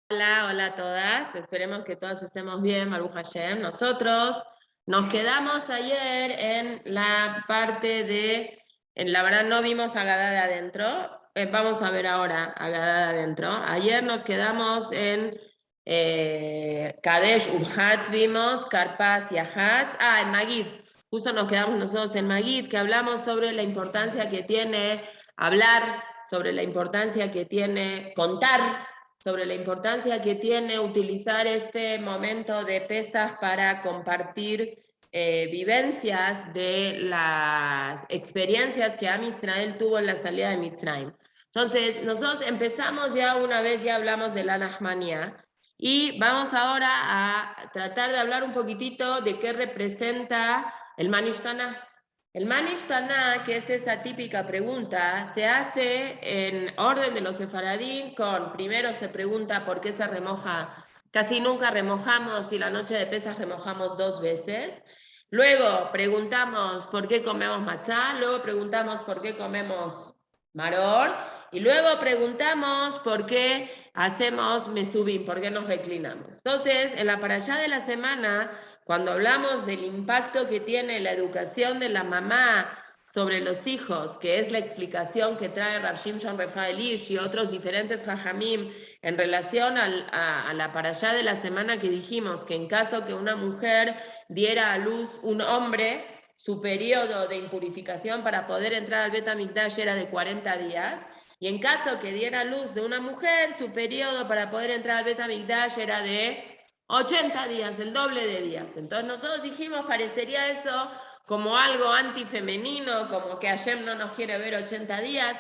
Hola, hola a todas. Esperemos que todas estemos bien, Baruch Hashem. Nosotros nos quedamos ayer en la parte la verdad no vimos a Gadá de adentro. Vamos a ver ahora a Gadá de adentro. Ayer nos quedamos en Kadesh Urhat, vimos, Karpas y Ahat. En Magid. Justo nos quedamos nosotros en Magid, que hablamos sobre la importancia que tiene hablar, sobre la importancia que tiene contar, sobre la importancia que tiene utilizar este momento de Pesaj para compartir vivencias de las experiencias que Am Israel tuvo en la salida de Mitzrayim. Entonces, nosotros empezamos ya una vez, ya hablamos de la Nahmanía, y vamos ahora a tratar de hablar un poquitito de qué representa el Manishtaná. El Manishtaná, que es esa típica pregunta, se hace en orden de los sefaradín primero se pregunta por qué se remoja, casi nunca remojamos, y la noche de Pesaj remojamos 2 veces. Luego preguntamos por qué comemos matzá, luego preguntamos por qué comemos maror, y luego preguntamos por qué hacemos mesubim, por qué nos reclinamos. Entonces, en la parashá de la semana, cuando hablamos del impacto que tiene la educación de la mamá sobre los hijos, que es la explicación que trae Rav Shimshon Refael Ish y otros diferentes jajamim en relación a la parashá de la semana, que dijimos que en caso que una mujer diera a luz un hombre, su periodo de impurificación para poder entrar al Bet HaMikdash era de 40 días, y en caso que diera a luz de una mujer, su periodo para poder entrar al Bet HaMikdash era de 80 días, el doble de días. Entonces nosotros dijimos, parecería eso como algo antifemenino, como que Hashem no nos quiere ver 80 días.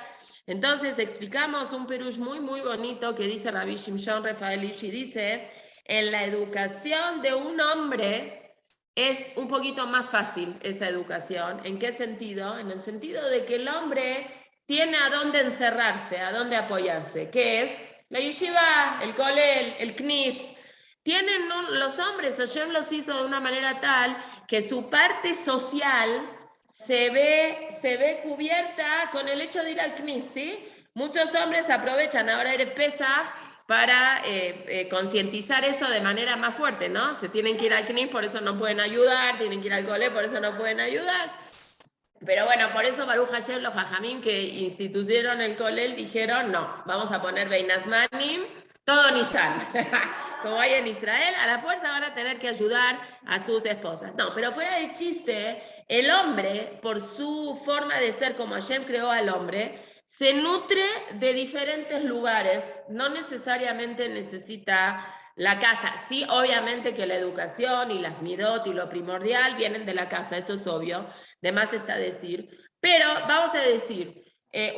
Entonces explicamos un perush muy, muy bonito que dice Rabbi Shimshon Refael Ish, y dice, en la educación de un hombre es un poquito más fácil esa educación. ¿En qué sentido? En el sentido de que el hombre tiene a dónde encerrarse, a dónde apoyarse, que es la yeshiva, el kolel, el knis. Tienen los hombres, Hashem los hizo de una manera tal que su parte social se ve cubierta con el hecho de ir al knis, ¿sí? Muchos hombres aprovechan ahora Erev Pesaj para concientizar eso de manera más fuerte, ¿no? Se tienen que ir al knis, por eso no pueden ayudar, tienen que ir al cole, por eso no pueden ayudar. Pero bueno, por eso Baruch Hashem, los jajamim que instituyeron el kolel dijeron, no, vamos a poner Beinazmanim, todo Nisan. Como hay en Israel, a la fuerza van a tener que ayudar a sus esposas. No, pero fuera de chiste, el hombre, por su forma de ser como Hashem creó al hombre, se nutre de diferentes lugares, no necesariamente necesita la casa. Sí, obviamente que la educación y las midot y lo primordial vienen de la casa, eso es obvio, de más está decir, pero vamos a decir,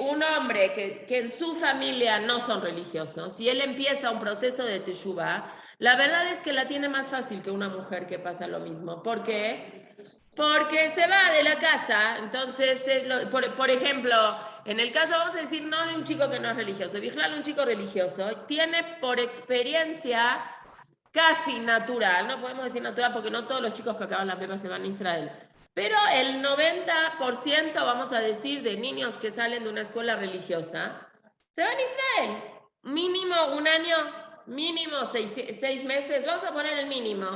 un hombre que en su familia no son religiosos, si él empieza un proceso de teshuvah, la verdad es que la tiene más fácil que una mujer que pasa lo mismo. ¿Por qué? Porque se va de la casa. Entonces, por ejemplo, en el caso, vamos a decir, no de un chico que no es religioso, Bijlal, un chico religioso, tiene por experiencia casi natural, no podemos decir natural porque no todos los chicos que acaban la prepa se van a Israel, pero el 90%, vamos a decir, de niños que salen de una escuela religiosa, se van a Israel. Mínimo un año, mínimo 6 meses, vamos a poner el mínimo.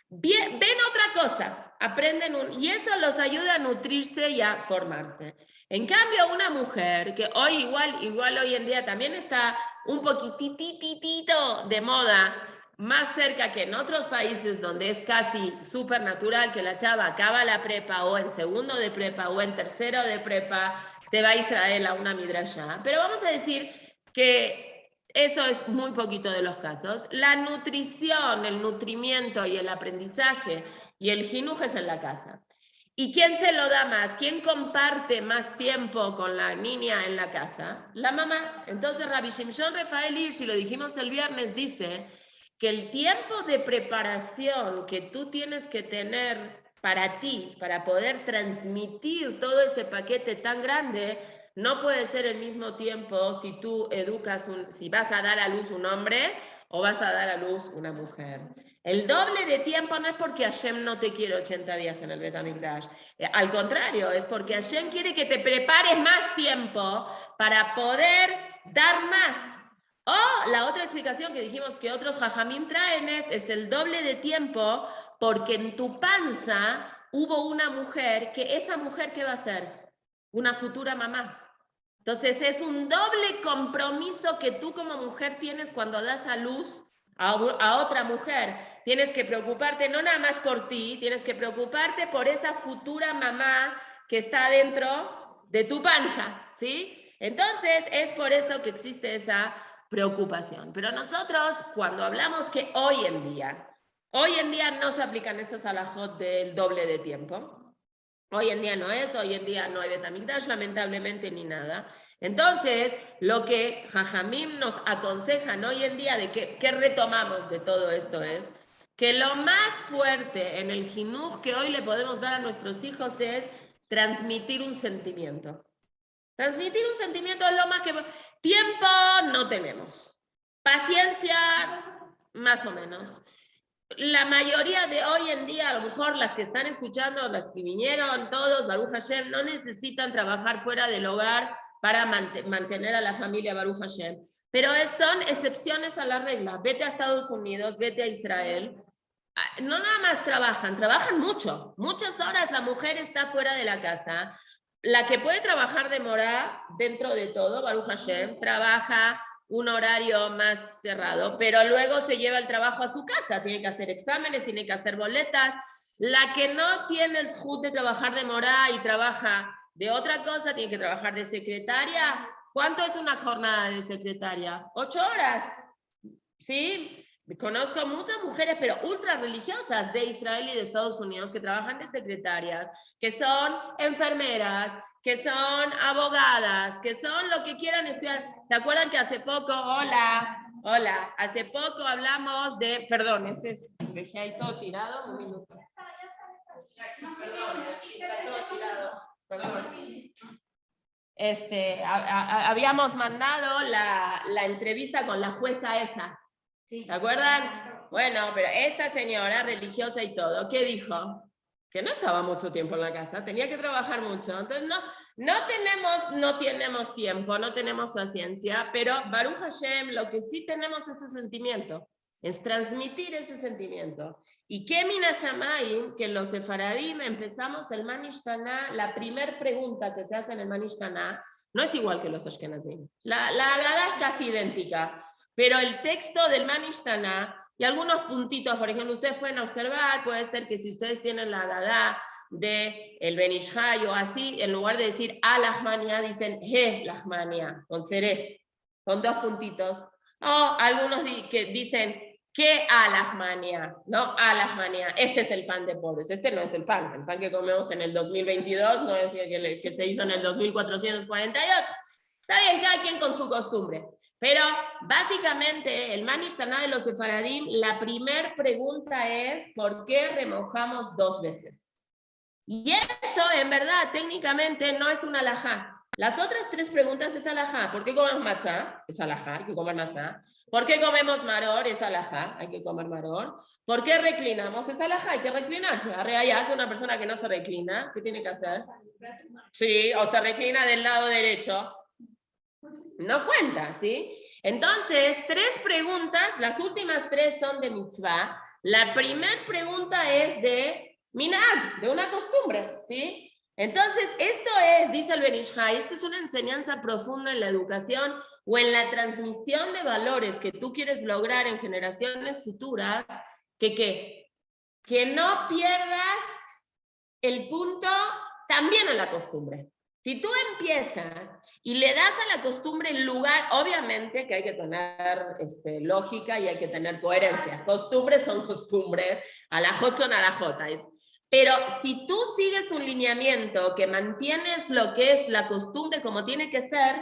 Ven otra cosa, aprenden y eso los ayuda a nutrirse y a formarse. En cambio, una mujer que hoy igual hoy en día también está un poquititito de moda, más cerca que en otros países donde es casi súper natural que la chava acaba la prepa o en segundo de prepa o en tercero de prepa, se va a Israel a una midrashá. Pero vamos a decir que eso es muy poquito de los casos. La nutrición, el nutrimiento y el aprendizaje y el jinuj es en la casa. ¿Y quién se lo da más? ¿Quién comparte más tiempo con la niña en la casa? La mamá. Entonces Rabbi Shimshon Refael Ish, y lo dijimos el viernes, dice que el tiempo de preparación que tú tienes que tener para ti, para poder transmitir todo ese paquete tan grande, no puede ser el mismo tiempo si tú educas, si vas a dar a luz un hombre o vas a dar a luz una mujer. El doble de tiempo no es porque Hashem no te quiere 80 días en el Bet HaMikdash. Al contrario, es porque Hashem quiere que te prepares más tiempo para poder dar más. O la otra explicación que dijimos que otros jajamim traen es el doble de tiempo porque en tu panza hubo una mujer que esa mujer, ¿qué va a ser? Una futura mamá. Entonces es un doble compromiso que tú como mujer tienes cuando das a luz a otra mujer. Tienes que preocuparte no nada más por ti, tienes que preocuparte por esa futura mamá que está dentro de tu panza, ¿sí? Entonces es por eso que existe esa preocupación. Pero nosotros cuando hablamos que hoy en día no se aplican estos alajot del doble de tiempo. Hoy en día no es, hoy en día no hay Betamigdash, lamentablemente, ni nada. Entonces, lo que Jajamim nos aconsejan hoy en día, de que retomamos de todo esto es, que lo más fuerte en el jinuj que hoy le podemos dar a nuestros hijos es transmitir un sentimiento. Transmitir un sentimiento es lo más que... Tiempo no tenemos. Paciencia, más o menos. La mayoría de hoy en día, a lo mejor las que están escuchando, las que vinieron, todos, Baruch Hashem, no necesitan trabajar fuera del hogar para mantener a la familia Baruch Hashem. Pero son excepciones a la regla. Vete a Estados Unidos, vete a Israel. No nada más trabajan mucho. Muchas horas la mujer está fuera de la casa. La que puede trabajar de morá dentro de todo, Baruch Hashem, trabaja un horario más cerrado, pero luego se lleva el trabajo a su casa, tiene que hacer exámenes, tiene que hacer boletas. La que no tiene el sujud de trabajar de morá y trabaja de otra cosa, tiene que trabajar de secretaria. ¿Cuánto es una jornada de secretaria? 8 horas, ¿sí? Conozco muchas mujeres, pero ultra religiosas de Israel y de Estados Unidos que trabajan de secretarias, que son enfermeras, que son abogadas, que son lo que quieran estudiar. ¿Se acuerdan que hace poco, hola, hace poco hablamos de, perdón, dejé ahí todo tirado, un minuto. Perdón, aquí está todo tirado, perdón. Habíamos mandado la entrevista con la jueza esa. ¿Se acuerdan? Bueno, pero esta señora religiosa y todo, ¿qué dijo? Que no estaba mucho tiempo en la casa, tenía que trabajar mucho. Entonces no tenemos tiempo, no tenemos paciencia, pero Baruch Hashem, lo que sí tenemos es ese sentimiento, es transmitir ese sentimiento. Y que mina shamayim, que los sefaradim empezamos el Manish Taná, la primer pregunta que se hace en el Manish Taná, no es igual que los ashkenazim. La Haggadah es casi idéntica. Pero el texto del Manish Taná y algunos puntitos, por ejemplo, ustedes pueden observar, puede ser que si ustedes tienen la Haggadah de el Ben Ish Chai o así, en lugar de decir a Lahmania, dicen he Lahmania, con seré, con 2 puntitos. O algunos que dicen que a Lahmania, ¿no? A Lahmania, este es el pan de pobres, este no es el pan que comemos en el 2022 no es el que se hizo en el 2448. Está bien, cada quien con su costumbre. Pero básicamente el Manish Taná de los sefaradim, la primera pregunta es ¿por qué remojamos 2 veces? Y eso en verdad técnicamente no es una alajá. Las otras 3 preguntas es alajá. ¿Por qué comemos matzá? Es alajá, hay que comer matzá. ¿Por qué comemos maror? Es alajá, hay que comer maror. ¿Por qué reclinamos? Es alajá, hay que reclinarse. Arre allá que una persona que no se reclina, ¿qué tiene que hacer? Sí, o se reclina del lado derecho. No cuenta, ¿sí? Entonces, 3 preguntas, las últimas 3 son de mitzvah. La primera pregunta es de minhag, de una costumbre, ¿sí? Entonces, esto es, dice el Ben Ish Chai, esto es una enseñanza profunda en la educación o en la transmisión de valores que tú quieres lograr en generaciones futuras, que no pierdas el punto también en la costumbre. Si tú empiezas y le das a la costumbre el lugar, obviamente que hay que tener lógica y hay que tener coherencia. Costumbres son costumbres, alajot son alajot. Pero si tú sigues un lineamiento que mantienes lo que es la costumbre como tiene que ser,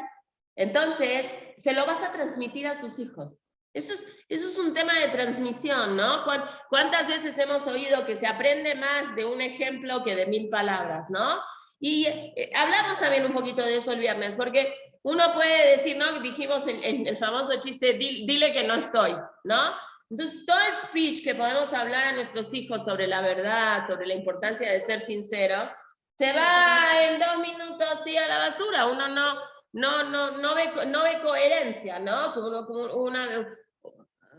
entonces se lo vas a transmitir a tus hijos. Eso es un tema de transmisión, ¿no? ¿Cuántas veces hemos oído que se aprende más de un ejemplo que de 1000 palabras, ¿no? Y hablamos también un poquito de eso el viernes, porque uno puede decir, ¿no? Dijimos en el famoso chiste, dile que no estoy, ¿no? Entonces, todo el speech que podemos hablar a nuestros hijos sobre la verdad, sobre la importancia de ser sinceros, se va en 2 minutos, sí, a la basura. Uno no ve coherencia, ¿no?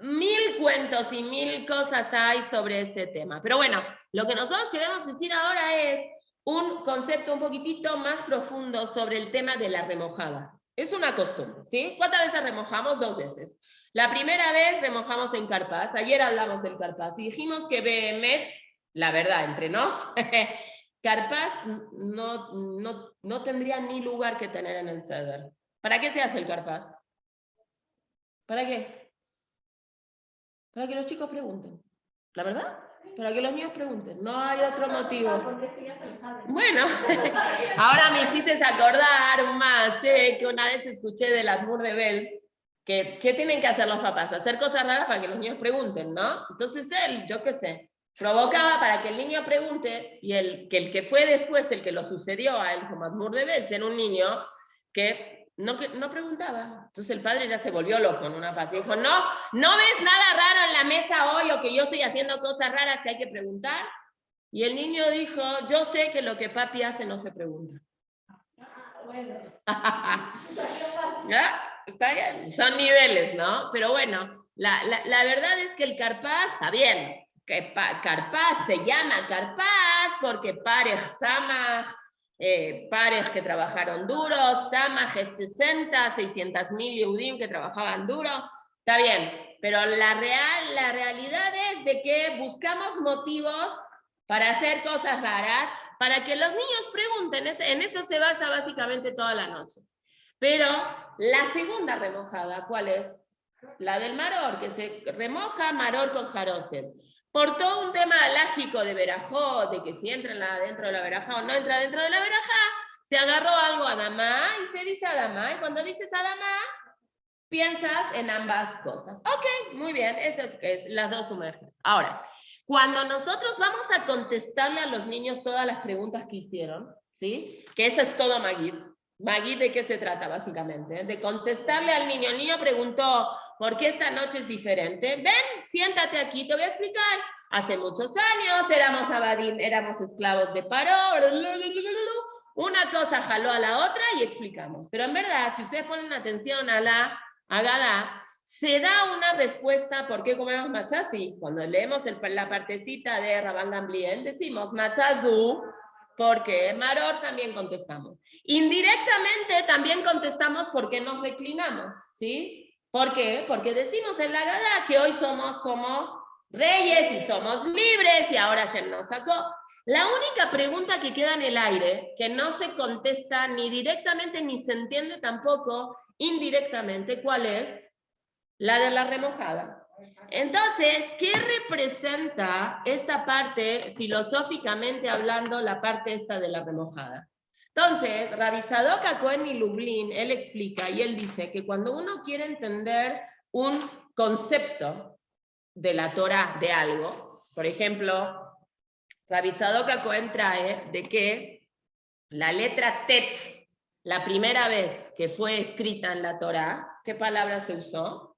Mil cuentos y mil cosas hay sobre ese tema. Pero bueno, lo que nosotros queremos decir ahora es un concepto un poquitito más profundo sobre el tema de la remojada. Es una costumbre, ¿sí? ¿Cuántas veces remojamos? 2 veces. La primera vez remojamos en carpaz. Ayer hablamos del carpaz y dijimos que Behemet, la verdad, entre nos, carpaz no tendría ni lugar que tener en el Seder. ¿Para qué se hace el carpaz? ¿Para qué? Para que los chicos pregunten. ¿La verdad? Para que los niños pregunten. No hay otro motivo. Bueno, ahora me hiciste acordar más, que una vez escuché del Admur de Belz, que ¿qué tienen que hacer los papás? Hacer cosas raras para que los niños pregunten, ¿no? Entonces él, yo qué sé, provocaba para que el niño pregunte, y el que fue después el que lo sucedió a él como Admur de Belz, era un niño que no preguntaba. Entonces el padre ya se volvió loco en una parte. Dijo, ¿no ves nada raro en la mesa hoy o que yo estoy haciendo cosas raras que hay que preguntar? Y el niño dijo, yo sé que lo que papi hace no se pregunta. Bueno. ¿Ya? Está bien, son niveles, ¿no? Pero bueno, la verdad es que el carpaz está bien. Que carpaz se llama carpaz porque parej samaj, pares que trabajaron duros, samaj es 600.000 Yehudim que trabajaban duro, está bien, pero la realidad es de que buscamos motivos para hacer cosas raras, para que los niños pregunten, en eso se basa básicamente toda la noche. Pero la segunda remojada, ¿cuál es? La del maror, que se remoja maror con jarosel. Por todo un tema alágico de verajó, de que si entra dentro de la verajá o no entra dentro de la verajá, se agarró algo Adamá y se dice Adamá. Y cuando dices Adamá, piensas en ambas cosas. Ok, muy bien, esas es las dos sumerges. Ahora, cuando nosotros vamos a contestarle a los niños todas las preguntas que hicieron, ¿sí? Que eso es todo Magid. Magid, ¿de qué se trata básicamente? De contestarle al niño. El niño preguntó, ¿por qué esta noche es diferente? Ven, siéntate aquí, te voy a explicar. Hace muchos años éramos abadim, éramos esclavos de Paró. Una cosa jaló a la otra y explicamos. Pero en verdad, si ustedes ponen atención a la Agadá, se da una respuesta por qué comemos matzá. Sí, cuando leemos la partecita de Rabban Gamliel, decimos matzazú, porque Maror también contestamos. Indirectamente también contestamos por qué nos reclinamos, ¿sí? ¿Por qué? Porque decimos en la Agadá que hoy somos como reyes y somos libres y ahora Shem nos sacó. La única pregunta que queda en el aire, que no se contesta ni directamente ni se entiende tampoco indirectamente, ¿cuál es? La de la remojada. Entonces, ¿qué representa esta parte, filosóficamente hablando, la parte esta de la remojada? Entonces, Rabbi Tzadok HaKohen Milublin, él explica y él dice que cuando uno quiere entender un concepto de la Torah de algo, por ejemplo, Rabbi Tzadok HaKohen trae de que la letra Tet, la primera vez que fue escrita en la Torah, ¿qué palabra se usó?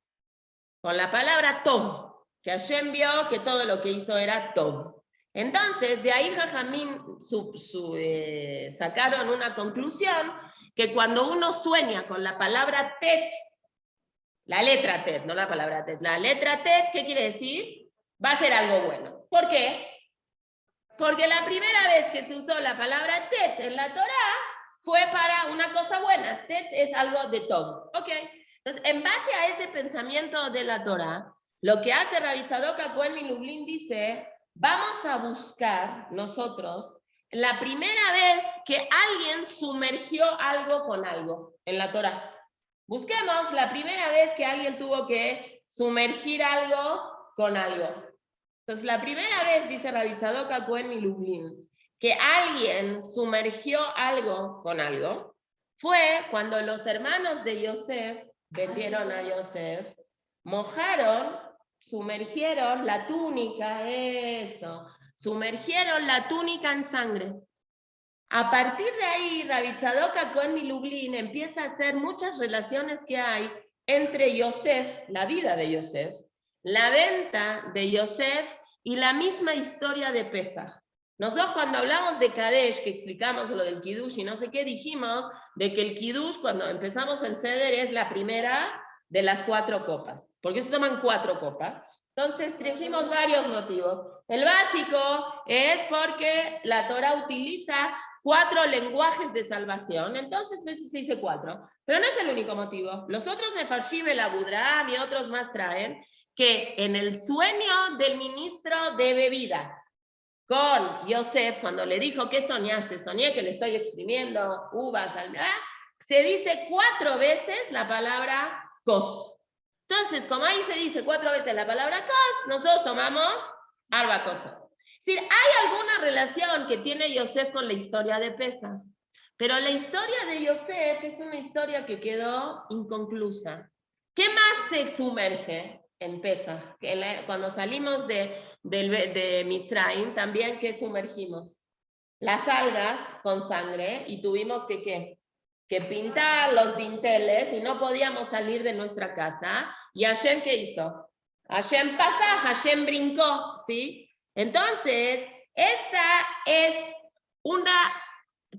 Con la palabra Tov, que Hashem vio que todo lo que hizo era Tov. Entonces, de ahí Jajamín sacaron una conclusión que cuando uno sueña con la palabra Tet, la letra Tet, no la palabra Tet, la letra Tet, ¿qué quiere decir? Va a ser algo bueno. ¿Por qué? Porque la primera vez que se usó la palabra Tet en la Torá fue para una cosa buena. Tet es algo de Tov. Ok. Entonces, en base a ese pensamiento de la Torá, lo que hace Rabbi Tzadok HaKohen Milublin dice, vamos a buscar nosotros la primera vez que alguien sumergió algo con algo en la Torá. Busquemos la primera vez que alguien tuvo que sumergir algo con algo. Entonces, la primera vez, dice Rabbi Tzadok HaKohen Milublin, que alguien sumergió algo con algo, fue cuando los hermanos de Yosef vendieron a Yosef, mojaron, sumergieron la túnica, sumergieron la túnica en sangre. A partir de ahí, Rabbi Tzadok HaKohen Milublin empieza a hacer muchas relaciones que hay entre Yosef, la vida de Yosef, la venta de Yosef y la misma historia de Pesaj. Nosotros cuando hablamos de Kadesh, que explicamos lo del Kiddush y no sé qué, dijimos de que el Kiddush, cuando empezamos el Seder, es la primera de las 4 copas. ¿Por qué se toman 4 copas? Entonces, trajimos varios motivos. El básico es porque la Torah utiliza 4 lenguajes de salvación, entonces se dice 4. Pero no es el único motivo. Los otros Mefarshim, el Abudraham y otros más traen que en el sueño del ministro de bebida, con Yosef, cuando le dijo, ¿qué soñaste? Soñé que le estoy exprimiendo uvas, se dice 4 veces la palabra kos. Entonces, como ahí se dice 4 veces la palabra kos, nosotros tomamos arba kosa. Es decir, hay alguna relación que tiene Yosef con la historia de Pesach, pero la historia de Yosef es una historia que quedó inconclusa. ¿Qué más se sumerge en Pesach? Cuando salimos de Mitzrayim, también, ¿qué sumergimos? Las algas con sangre, y tuvimos que pintar los dinteles y no podíamos salir de nuestra casa. ¿Y Hashem qué hizo? Hashem pasó, Hashem brincó, ¿sí? Entonces, esta es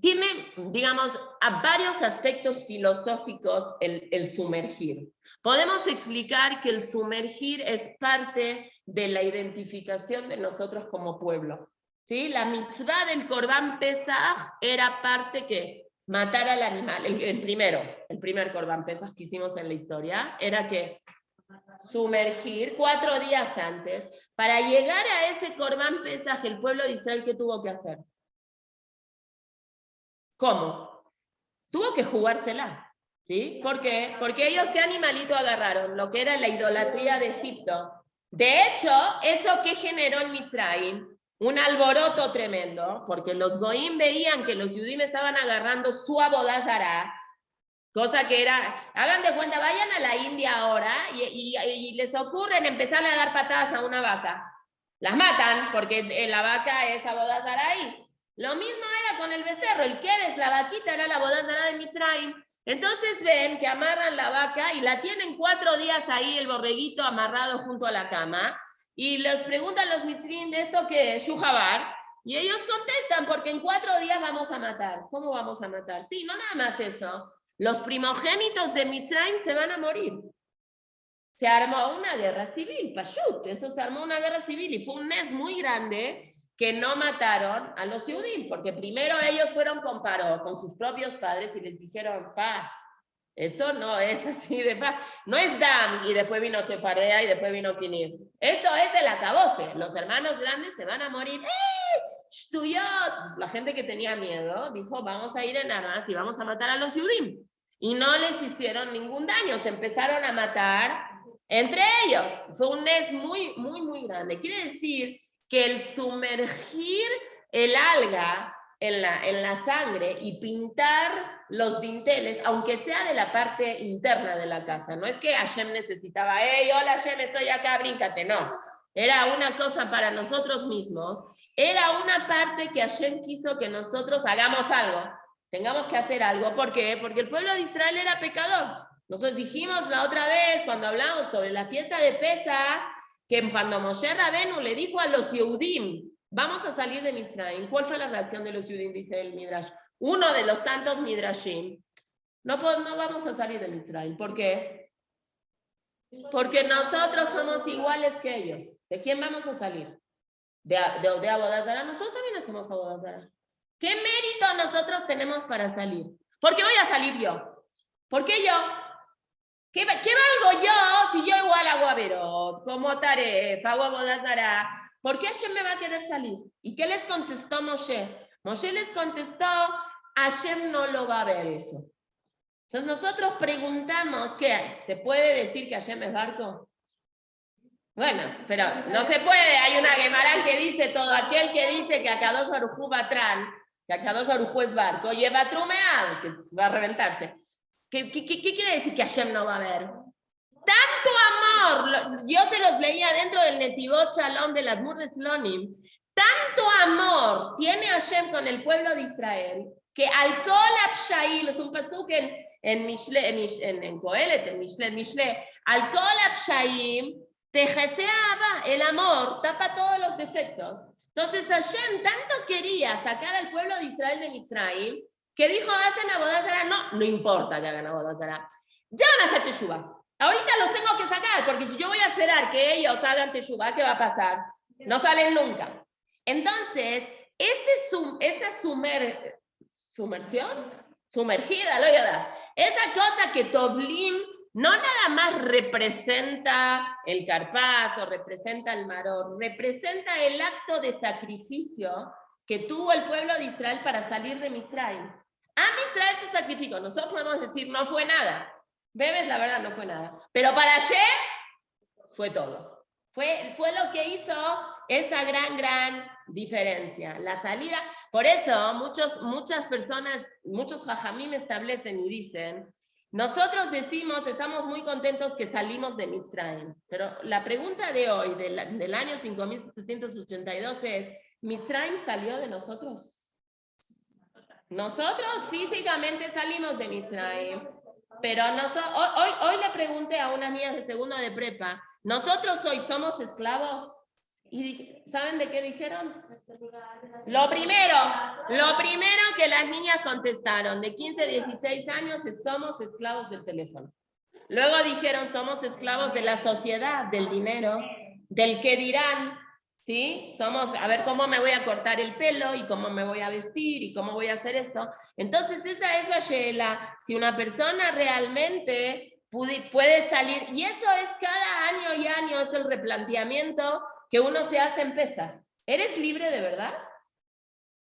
tiene, digamos, a varios aspectos filosóficos el sumergir. Podemos explicar que el sumergir es parte de la identificación de nosotros como pueblo, ¿sí? La mitzvah del Korban Pesach era parte que matar al animal, el primer Korban Pesach que hicimos en la historia, era que sumergir 4 días antes. Para llegar a ese Korban Pesach, el pueblo de Israel, ¿qué tuvo que hacer? ¿Cómo? Tuvo que jugársela, ¿sí? ¿Por qué? Porque ellos, ¿qué animalito agarraron? Lo que era la idolatría de Egipto. De hecho, ¿eso qué generó en Mitzrayim? Un alboroto tremendo, porque los goín veían que los judíos estaban agarrando su abodazara, cosa que era, hagan de cuenta, vayan a la India ahora y les ocurren empezarle a dar patadas a una vaca. Las matan, porque la vaca es abodazara ahí. Lo mismo era con el becerro, el keves, la vaquita, era la abodazara de Mitzrayim. Entonces ven que amarran la vaca y la tienen 4 días ahí, el borreguito amarrado junto a la cama, y les preguntan los mitzrim de esto que es Shuhabar, y ellos contestan, porque en 4 días vamos a matar. ¿Cómo vamos a matar? Sí, no nada más eso. Los primogénitos de Mitzrayim se van a morir. Se armó una guerra civil, Pashut, eso se armó una guerra civil, y fue un mes muy grande que no mataron a los Yehudim, porque primero ellos fueron con Paró, con sus propios padres, y les dijeron, esto no es así de no es Dam, y después vino Tefarea, y después vino Kinir. Esto es el acabose, los hermanos grandes se van a morir. Shtuyot. La gente que tenía miedo dijo, vamos a ir en armas y vamos a matar a los Yehudim. Y no les hicieron ningún daño, se empezaron a matar entre ellos. Fue un mes muy, muy, muy grande. Quiere decir que el sumergir el alga en la sangre y pintar los dinteles, aunque sea de la parte interna de la casa, no es que Hashem necesitaba, hey, hola Hashem, estoy acá, bríncate, no. Era una cosa para nosotros mismos, era una parte que Hashem quiso que nosotros hagamos algo, tengamos que hacer algo. ¿Por qué? Porque el pueblo de Israel era pecador. Nosotros dijimos la otra vez, cuando hablamos sobre la fiesta de Pesach, que cuando Moshe Rabenu le dijo a los Yehudim, vamos a salir de Mitzrayim, ¿cuál fue la reacción de los Yehudim? Dice el Midrash. Uno de los tantos Midrashim, no vamos a salir de Mitzrayim. ¿Por qué? Porque nosotros somos iguales que ellos. ¿De quién vamos a salir? De Abodazara. Nosotros también hacemos Abodazara. ¿Qué mérito nosotros tenemos para salir? ¿Por qué voy a salir yo? ¿Por qué yo? ¿Qué valgo yo si yo igual hago Averot, como Taref, hago Abodazara? ¿Por qué Hashem me va a querer salir? ¿Y qué les contestó Moshe? Moshe les contestó, Hashem no lo va a ver eso. Entonces nosotros preguntamos, ¿qué? ¿Se puede decir que Hashem es barco? Bueno, pero no se puede. Hay una Gemara que dice, todo aquel que dice que Akadosh Baruj Hu Batrán, que Akadosh Baruj Hu es barco, lleva trumeado, que va a reventarse. ¿Qué quiere decir que Hashem no va a ver? Tanto amor, yo se los leía dentro del Netivot Shalom de las Murres Lonim, tanto amor tiene Hashem con el pueblo de Israel, que al Kol Apshaim, es un pasuk en Mishle, en Kohelet, en Mishle, al Kol Apshaim, el amor tapa todos los defectos. Entonces Hashem tanto quería sacar al pueblo de Israel de Mitzrayim, que dijo, hacen Avodat Zará, no importa que hagan Avodat Zará, ya van a hacer Teshuvá. Ahorita los tengo que sacar, porque si yo voy a esperar que ellos hagan Teshuvá, ¿qué va a pasar? No salen nunca. Entonces, esa sumergida, esa cosa que Tovlim no nada más representa el Carpaz o representa el Maror, representa el acto de sacrificio que tuvo el pueblo de Israel para salir de Mitzrayim. Israel se sacrificó, nosotros podemos decir no fue nada. Bebes, la verdad, no fue nada. Pero para Hashem fue todo. Fue lo que hizo esa gran diferencia. La salida. Por eso, muchas personas, muchos jajamim establecen y dicen, nosotros decimos, estamos muy contentos que salimos de Mitzrayim. Pero la pregunta de hoy, del año 5782 es, ¿Mitzrayim salió de nosotros? Nosotros físicamente salimos de Mitzrayim. Pero hoy le pregunté a unas niñas de segundo de prepa, ¿nosotros hoy somos esclavos? Y ¿saben de qué dijeron? Lo primero que las niñas contestaron, de 15, 16 años, es somos esclavos del teléfono. Luego dijeron, somos esclavos de la sociedad, del dinero, del qué dirán, ¿sí? Somos, a ver cómo me voy a cortar el pelo y cómo me voy a vestir y cómo voy a hacer esto. Entonces esa es la shela. Si una persona realmente puede salir, y eso es cada año y año, es el replanteamiento que uno se hace en Pesaj. ¿Eres libre de verdad?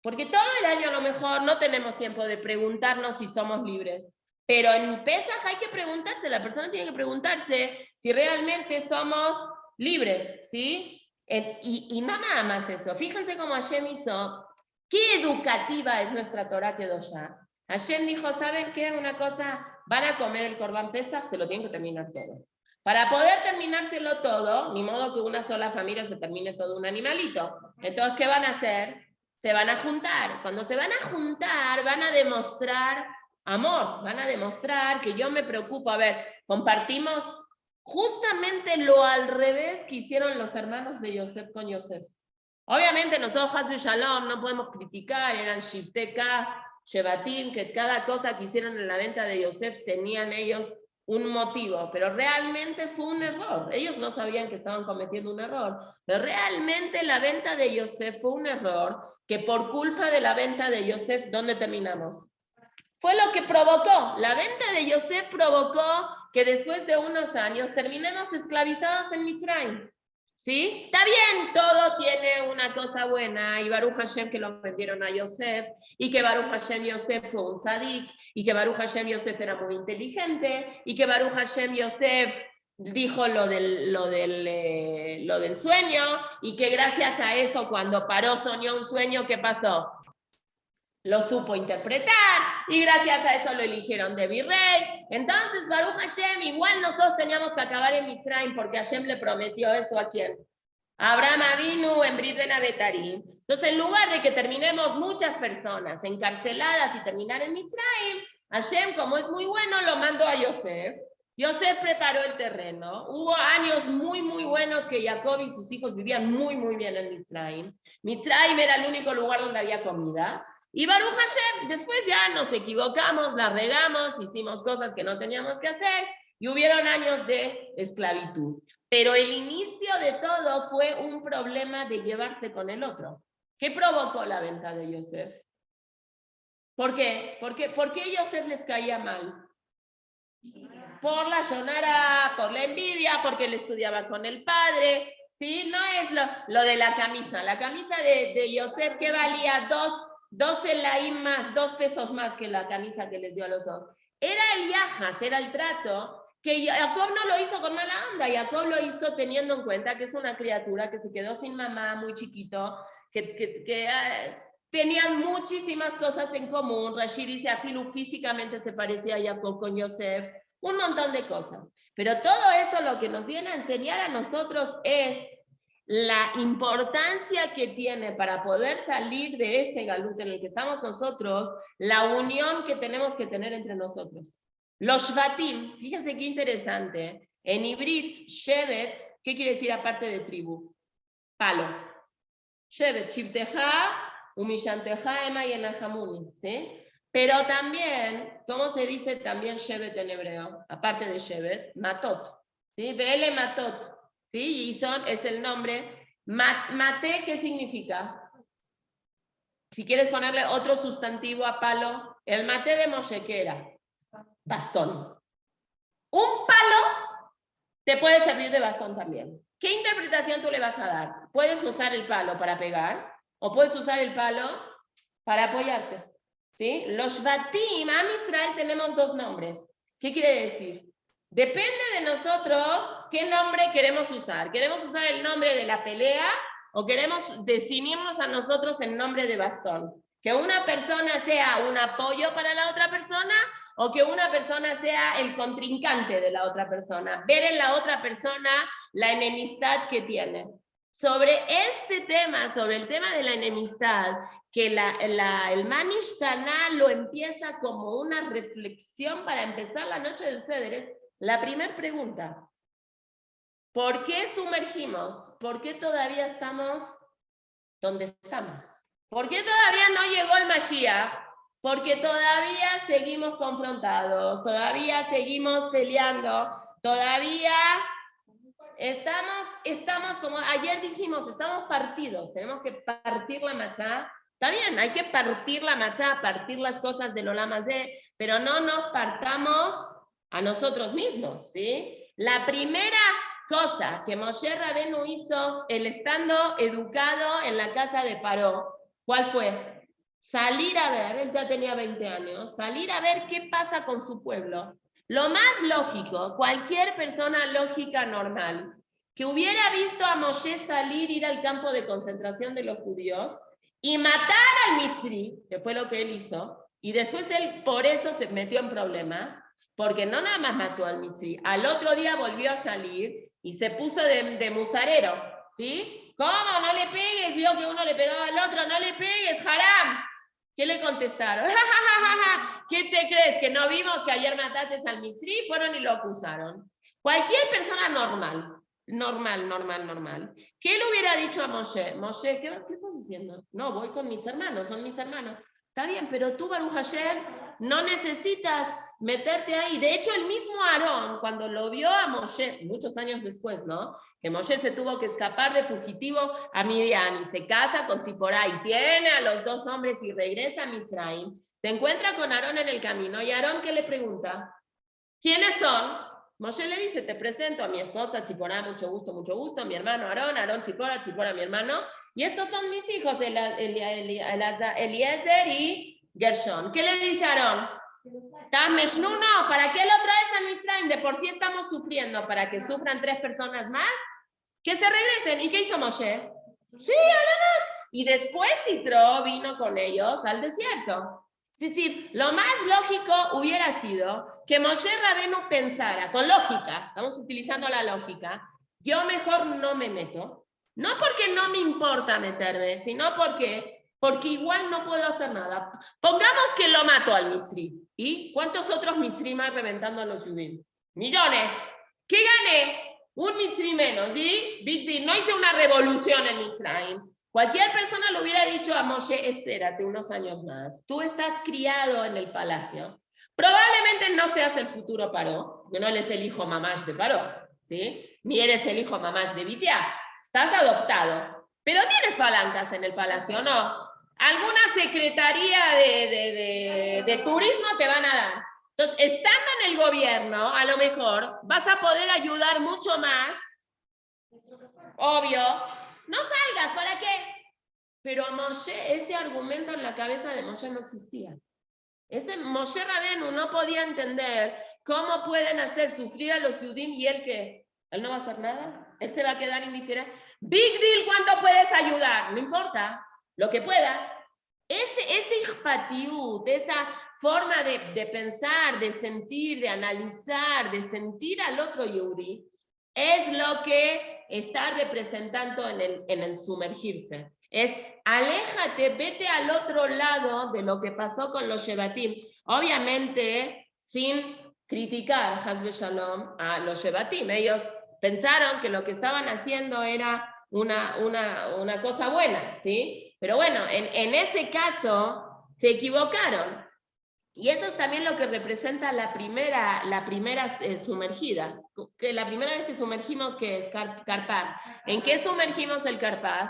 Porque todo el año a lo mejor no tenemos tiempo de preguntarnos si somos libres. Pero en Pesaj hay que preguntarse, la persona tiene que preguntarse si realmente somos libres, ¿sí? Y no nada más eso. Fíjense cómo Hashem hizo, qué educativa es nuestra Torah Kedoshá. Hashem dijo, ¿saben qué? Una cosa, van a comer el Corban Pesaj, se lo tienen que terminar todo. Para poder terminárselo todo, ni modo que una sola familia se termine todo un animalito. Entonces, ¿qué van a hacer? Se van a juntar. Cuando se van a juntar, van a demostrar amor, van a demostrar que yo me preocupo. A ver, compartimos justamente lo al revés que hicieron los hermanos de Yosef con Yosef. Obviamente nosotros, Hasbe Shalom, no podemos criticar, eran Shifteka, Shevatim, que cada cosa que hicieron en la venta de Yosef tenían ellos un motivo, pero realmente fue un error. Ellos no sabían que estaban cometiendo un error, pero realmente la venta de Yosef fue un error que por culpa de la venta de Yosef, ¿dónde terminamos? Fue lo que provocó, la venta de Yosef provocó que después de unos años terminemos esclavizados en Mitzrayim. ¿Sí? Está bien, todo tiene una cosa buena, y Baruch Hashem que lo vendieron a Yosef, y que Baruch Hashem Yosef fue un tzadik, y que Baruch Hashem Yosef era muy inteligente, y que Baruch Hashem Yosef dijo lo del sueño, y que gracias a eso cuando Paró soñó un sueño, ¿qué pasó? Lo supo interpretar, y gracias a eso lo eligieron de virrey. Entonces, Baruch Hashem, igual nosotros teníamos que acabar en Mitzrayim, porque Hashem le prometió eso ¿a quién? A Abraham Avinu en Brit Ben Abetarim. Entonces, en lugar de que terminemos muchas personas encarceladas y terminar en Mitzrayim, Hashem, como es muy bueno, lo mandó a Yosef. Yosef preparó el terreno. Hubo años muy buenos que Jacob y sus hijos vivían muy bien en Mitzrayim. Mitzrayim era el único lugar donde había comida. Y Baruch Hashem, después ya nos equivocamos, la regamos, hicimos cosas que no teníamos que hacer y hubieron años de esclavitud. Pero el inicio de todo fue un problema de llevarse con el otro. ¿Qué provocó la venta de Yosef? ¿Por qué? ¿Por qué Yosef les caía mal? Por la shonara, por la envidia, porque él estudiaba con el padre. ¿Sí? No es lo de la camisa. La camisa de Yosef, ¿qué valía? 2 elaim más, 2 pesos más que la camisa que les dio a los otros. Era el yahas, era el trato, que Jacob no lo hizo con mala onda. Jacob lo hizo teniendo en cuenta que es una criatura que se quedó sin mamá muy chiquito, que tenían muchísimas cosas en común. Rashi dice, Afilu físicamente se parecía a Jacob con Yosef, un montón de cosas. Pero todo esto lo que nos viene a enseñar a nosotros es la importancia que tiene para poder salir de ese galut en el que estamos nosotros, la unión que tenemos que tener entre nosotros. Los Shvatim, fíjense qué interesante, en Ibrit, Shevet, ¿qué quiere decir aparte de tribu? Palo. Shevet, Shivteja, Umillanteja, Ema y Enajamuni, ¿sí? Pero también, ¿cómo se dice también Shevet en hebreo? Aparte de Shevet, Matot, ¿sí? Vele Matot, ¿sí? Y es el nombre. Mate, ¿qué significa? Si quieres ponerle otro sustantivo a palo, el mate de Moshe, ¿qué era? Bastón. Un palo te puede servir de bastón también. ¿Qué interpretación tú le vas a dar? Puedes usar el palo para pegar o puedes usar el palo para apoyarte. ¿Sí? Los Shvatim, Am Israel, tenemos dos nombres. ¿Qué quiere decir? Depende de nosotros qué nombre queremos usar. ¿Queremos usar el nombre de la pelea o definirnos a nosotros el nombre de bastón? Que una persona sea un apoyo para la otra persona o que una persona sea el contrincante de la otra persona. Ver en la otra persona la enemistad que tiene. Sobre este tema, sobre el tema de la enemistad, que el Manishtana lo empieza como una reflexión para empezar la noche del Seder, es la primera pregunta. ¿Por qué sumergimos? ¿Por qué todavía estamos donde estamos? ¿Por qué todavía no llegó el Mashiach? Porque todavía seguimos confrontados, todavía seguimos peleando, todavía estamos como ayer dijimos, estamos partidos, tenemos que partir la machá. Está bien, hay que partir la machá, partir las cosas del Olam Hazé, pero no nos partamos a nosotros mismos, ¿sí? La primera cosa que Moshe Rabenu hizo, el estando educado en la casa de Paró, ¿cuál fue? Salir a ver, él ya tenía 20 años, salir a ver qué pasa con su pueblo. Lo más lógico, cualquier persona lógica normal, que hubiera visto a Moshe salir, ir al campo de concentración de los judíos y matar al Mitzri, que fue lo que él hizo, y después él por eso se metió en problemas, porque no nada más mató al Mitzri, al otro día volvió a salir y se puso de musarero, ¿sí? ¿Cómo? No le pegues, vio que uno le pegaba al otro, no le pegues, haram. ¿Qué le contestaron? ¿Qué te crees? ¿Que no vimos que ayer mataste al Mitzri? Fueron y lo acusaron. Cualquier persona normal, ¿qué le hubiera dicho a Moshe? Moshe, ¿qué estás diciendo? No, voy con mis hermanos, son mis hermanos. Está bien, pero tú, Baruch Hashem, no necesitas meterte ahí. De hecho, el mismo Aarón, cuando lo vio a Moshe, muchos años después, ¿no? Que Moshe se tuvo que escapar de fugitivo a Midian y se casa con Zipporá y tiene a los dos hombres y regresa a Mitzrayim, se encuentra con Aarón en el camino y Aarón, ¿qué le pregunta? ¿Quiénes son? Moshe le dice, te presento a mi esposa Zipporá, mucho gusto, a mi hermano Aarón, Aarón Zipporá, Zipporá mi hermano, y estos son mis hijos, Eliezer y Gershon. ¿Qué le dice Aarón? No, ¿para qué lo traes a Mitzrayim? De por sí estamos sufriendo, ¿para que sufran 3 personas más? Que se regresen. ¿Y qué hizo Moshe? Sí, y después Citro vino con ellos al desierto. Es decir, lo más lógico hubiera sido que Moshe Rabenu pensara, con lógica, estamos utilizando la lógica, yo mejor no me meto, no porque no me importa meterme, sino porque igual no puedo hacer nada. Pongamos que lo mato al Mitzri. ¿Y cuántos otros Mitzri más reventando a los judíos? Millones. ¿Qué gané? Un Mitzri menos, ¿sí? Big deal. No hice una revolución en Mitzrayim. Cualquier persona le hubiera dicho a Moshe, espérate unos años más. Tú estás criado en el palacio. Probablemente no seas el futuro Paró, porque no eres el hijo mamash de Paró, ¿sí? Ni eres el hijo mamash de Bitiá. Estás adoptado. Pero tienes palancas en el palacio, ¿no? Alguna secretaría de turismo te van a dar. Entonces, estando en el gobierno, a lo mejor vas a poder ayudar mucho más. Obvio. No salgas, ¿para qué? Pero Moshe, ese argumento en la cabeza de Moshe no existía. Ese Moshe Rabenu no podía entender cómo pueden hacer sufrir a los Yudim y él que él no va a hacer nada, él se va a quedar indiferente. Big deal, ¿cuánto puedes ayudar? No importa, lo que pueda. Ese ichpatiut, esa forma de pensar, de sentir, de analizar, de sentir al otro Yehudi, es lo que está representando en el sumergirse. Es aléjate, vete al otro lado de lo que pasó con los Shevatim. Obviamente, sin criticar, Hasbe Shalom, a los Shevatim. Ellos pensaron que lo que estaban haciendo era una cosa buena, ¿sí? Pero bueno, en ese caso se equivocaron. Y eso es también lo que representa la primera sumergida. Que la primera vez que sumergimos, ¿qué es? Carpaz. ¿En qué sumergimos el carpaz?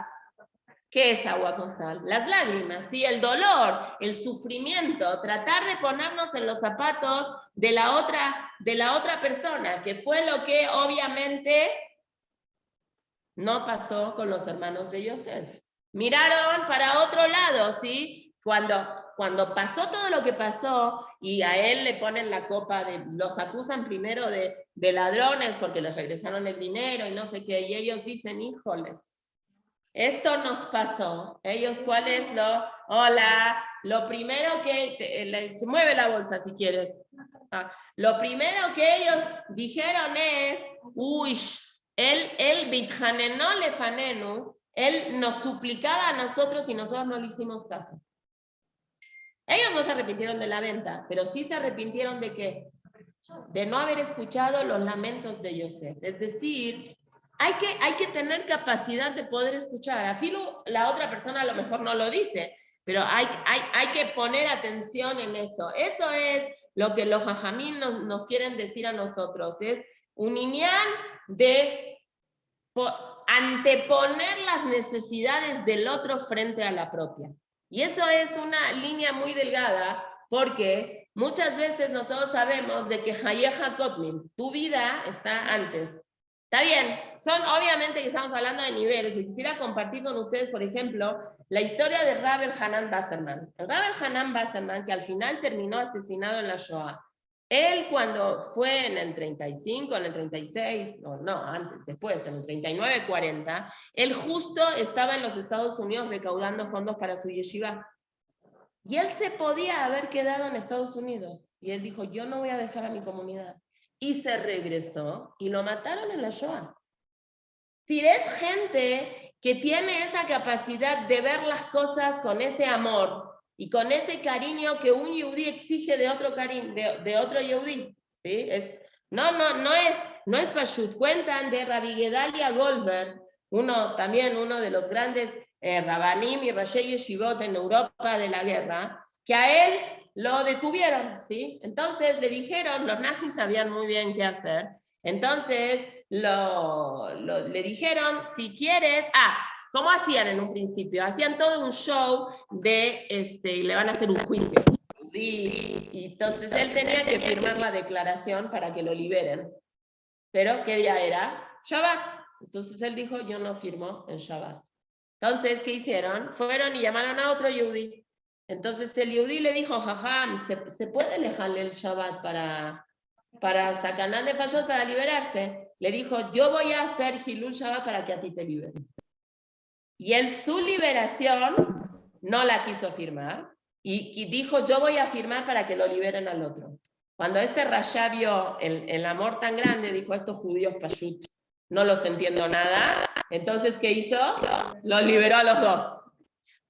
¿Qué es agua con sal? Las lágrimas, ¿sí? El dolor, el sufrimiento, tratar de ponernos en los zapatos de la otra persona, que fue lo que obviamente no pasó con los hermanos de Yosef. Miraron para otro lado, ¿sí? Cuando pasó todo lo que pasó y a él le ponen la copa, los acusan primero de ladrones porque les regresaron el dinero y no sé qué, y ellos dicen, híjoles, esto nos pasó. Ellos, ¿cuál es lo primero que, se mueve la bolsa si quieres. Lo primero que ellos dijeron es, uy, él bitjanenó lefanenu, él nos suplicaba a nosotros y nosotros no le hicimos caso. Ellos no se arrepintieron de la venta, pero sí se arrepintieron de ¿qué? De no haber escuchado los lamentos de Yosef. Es decir, hay que tener capacidad de poder escuchar. A filo, la otra persona a lo mejor no lo dice, pero hay que poner atención en eso. Eso es lo que los jajamín nos quieren decir a nosotros. Es un inyan de anteponer las necesidades del otro frente a la propia. Y eso es una línea muy delgada, porque muchas veces nosotros sabemos de que Hayeja Kotmin, tu vida está antes. Está bien, obviamente que estamos hablando de niveles, y quisiera compartir con ustedes, por ejemplo, la historia de Rabbi Hanan Wasserman. El Rabbi Hanan Wasserman, que al final terminó asesinado en la Shoah. Él cuando fue en el 35, en el 36, no, antes, después, en el 39, 40, él justo estaba en los Estados Unidos recaudando fondos para su yeshiva. Y él se podía haber quedado en Estados Unidos. Y él dijo, yo no voy a dejar a mi comunidad. Y se regresó y lo mataron en la Shoah. Si es gente que tiene esa capacidad de ver las cosas con ese amor y con ese cariño que un yehudí exige de otro de otro yehudí, ¿sí? No es pashut. Cuentan de Rabbi Gedalia Goldberg, uno de los grandes rabanim y rashei yeshivot en Europa de la guerra, que a él lo detuvieron, ¿sí? Entonces le dijeron, los nazis sabían muy bien qué hacer, entonces le dijeron, si quieres, ¿cómo hacían en un principio? Hacían todo un show y le van a hacer un juicio. Y entonces él tenía que firmar la declaración para que lo liberen. Pero, ¿qué día era? Shabbat. Entonces él dijo, yo no firmo en Shabbat. Entonces, ¿qué hicieron? Fueron y llamaron a otro yehudí. Entonces el yehudí le dijo, jajam, ¿se puede alejarle el Shabbat para sacarle de fallot, para liberarse? Le dijo, yo voy a hacer Hilul Shabbat para que a ti te liberen. Y él su liberación no la quiso firmar y dijo, yo voy a firmar para que lo liberen al otro. Cuando Rasha vio el amor tan grande, dijo, estos judíos pashut, no los entiendo nada. Entonces, ¿qué hizo? Los liberó a los dos.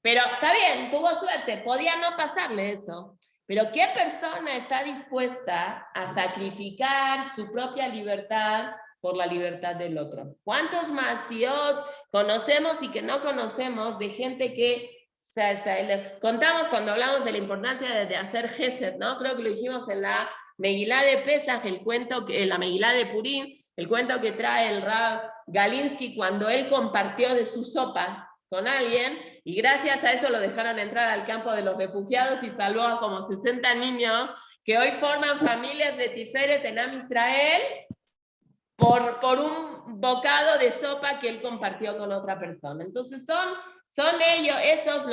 Pero está bien, tuvo suerte, podía no pasarle eso. Pero ¿qué persona está dispuesta a sacrificar su propia libertad por la libertad del otro? ¿Cuántos masiot conocemos y que no conocemos de gente que contamos cuando hablamos de la importancia de hacer gesed, ¿no? Creo que lo dijimos en la Megilá de Pesach, la Megilá de Purim, el cuento que trae el Rav Galinsky cuando él compartió de su sopa con alguien, y gracias a eso lo dejaron entrar al campo de los refugiados y salvó a como 60 niños que hoy forman familias de Tiferet en Am Israel por un bocado de sopa que él compartió con otra persona. Entonces son ellos, esos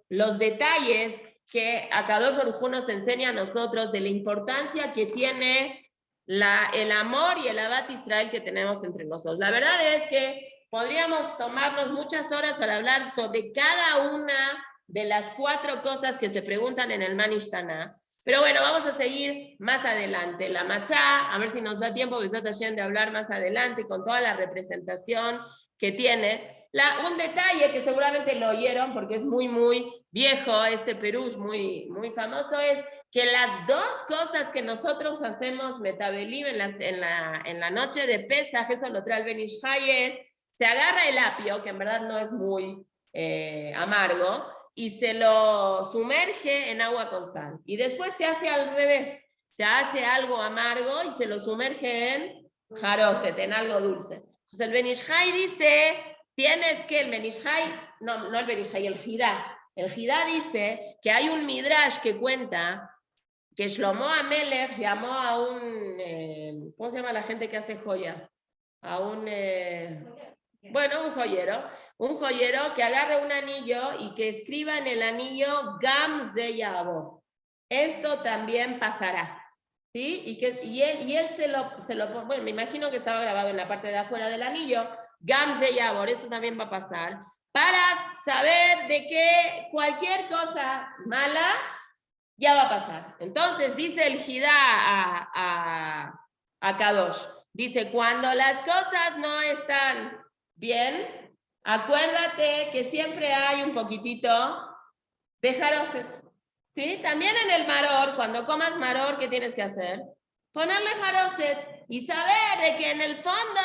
los detalles que Akadosh Baruj Hu nos enseña a nosotros de la importancia que tiene el amor y el Avat Israel que tenemos entre nosotros. La verdad es que podríamos tomarnos muchas horas para hablar sobre cada una de las 4 cosas que se preguntan en el Manishtaná. Pero bueno, vamos a seguir más adelante. La Matzá, a ver si nos da tiempo de hablar más adelante con toda la representación que tiene. Un detalle que seguramente lo oyeron porque es muy, muy viejo, este perush muy, muy famoso, es que las 2 cosas que nosotros hacemos metabelim en la noche de Pesaj, eso lo trae el Ben Ish Chai, es se agarra el apio, que en verdad no es muy amargo, y se lo sumerge en agua con sal. Y después se hace al revés, se hace algo amargo y se lo sumerge en jaroset, en algo dulce. Entonces el Ben Ish Chai dice, tienes que, el Ben Ish Chai, no el Ben Ish Chai, el Jidá. El Jidá dice que hay un midrash que cuenta que Shlomo Amelech llamó a un, ¿cómo se llama la gente que hace joyas? A un joyero que agarre un anillo y que escriba en el anillo Gam Ze Ya'avor. Esto también pasará. ¿Sí? Y él se lo bueno, me imagino que estaba grabado en la parte de afuera del anillo, Gam Ze Ya'avor, esto también va a pasar, para saber de que cualquier cosa mala ya va a pasar. Entonces dice el Jidá a Kadosh, dice, cuando las cosas no están bien, acuérdate que siempre hay un poquitito de jaroset. ¿Sí? También en el maror, cuando comas maror, ¿qué tienes que hacer? Ponerle jaroset y saber de que en el fondo,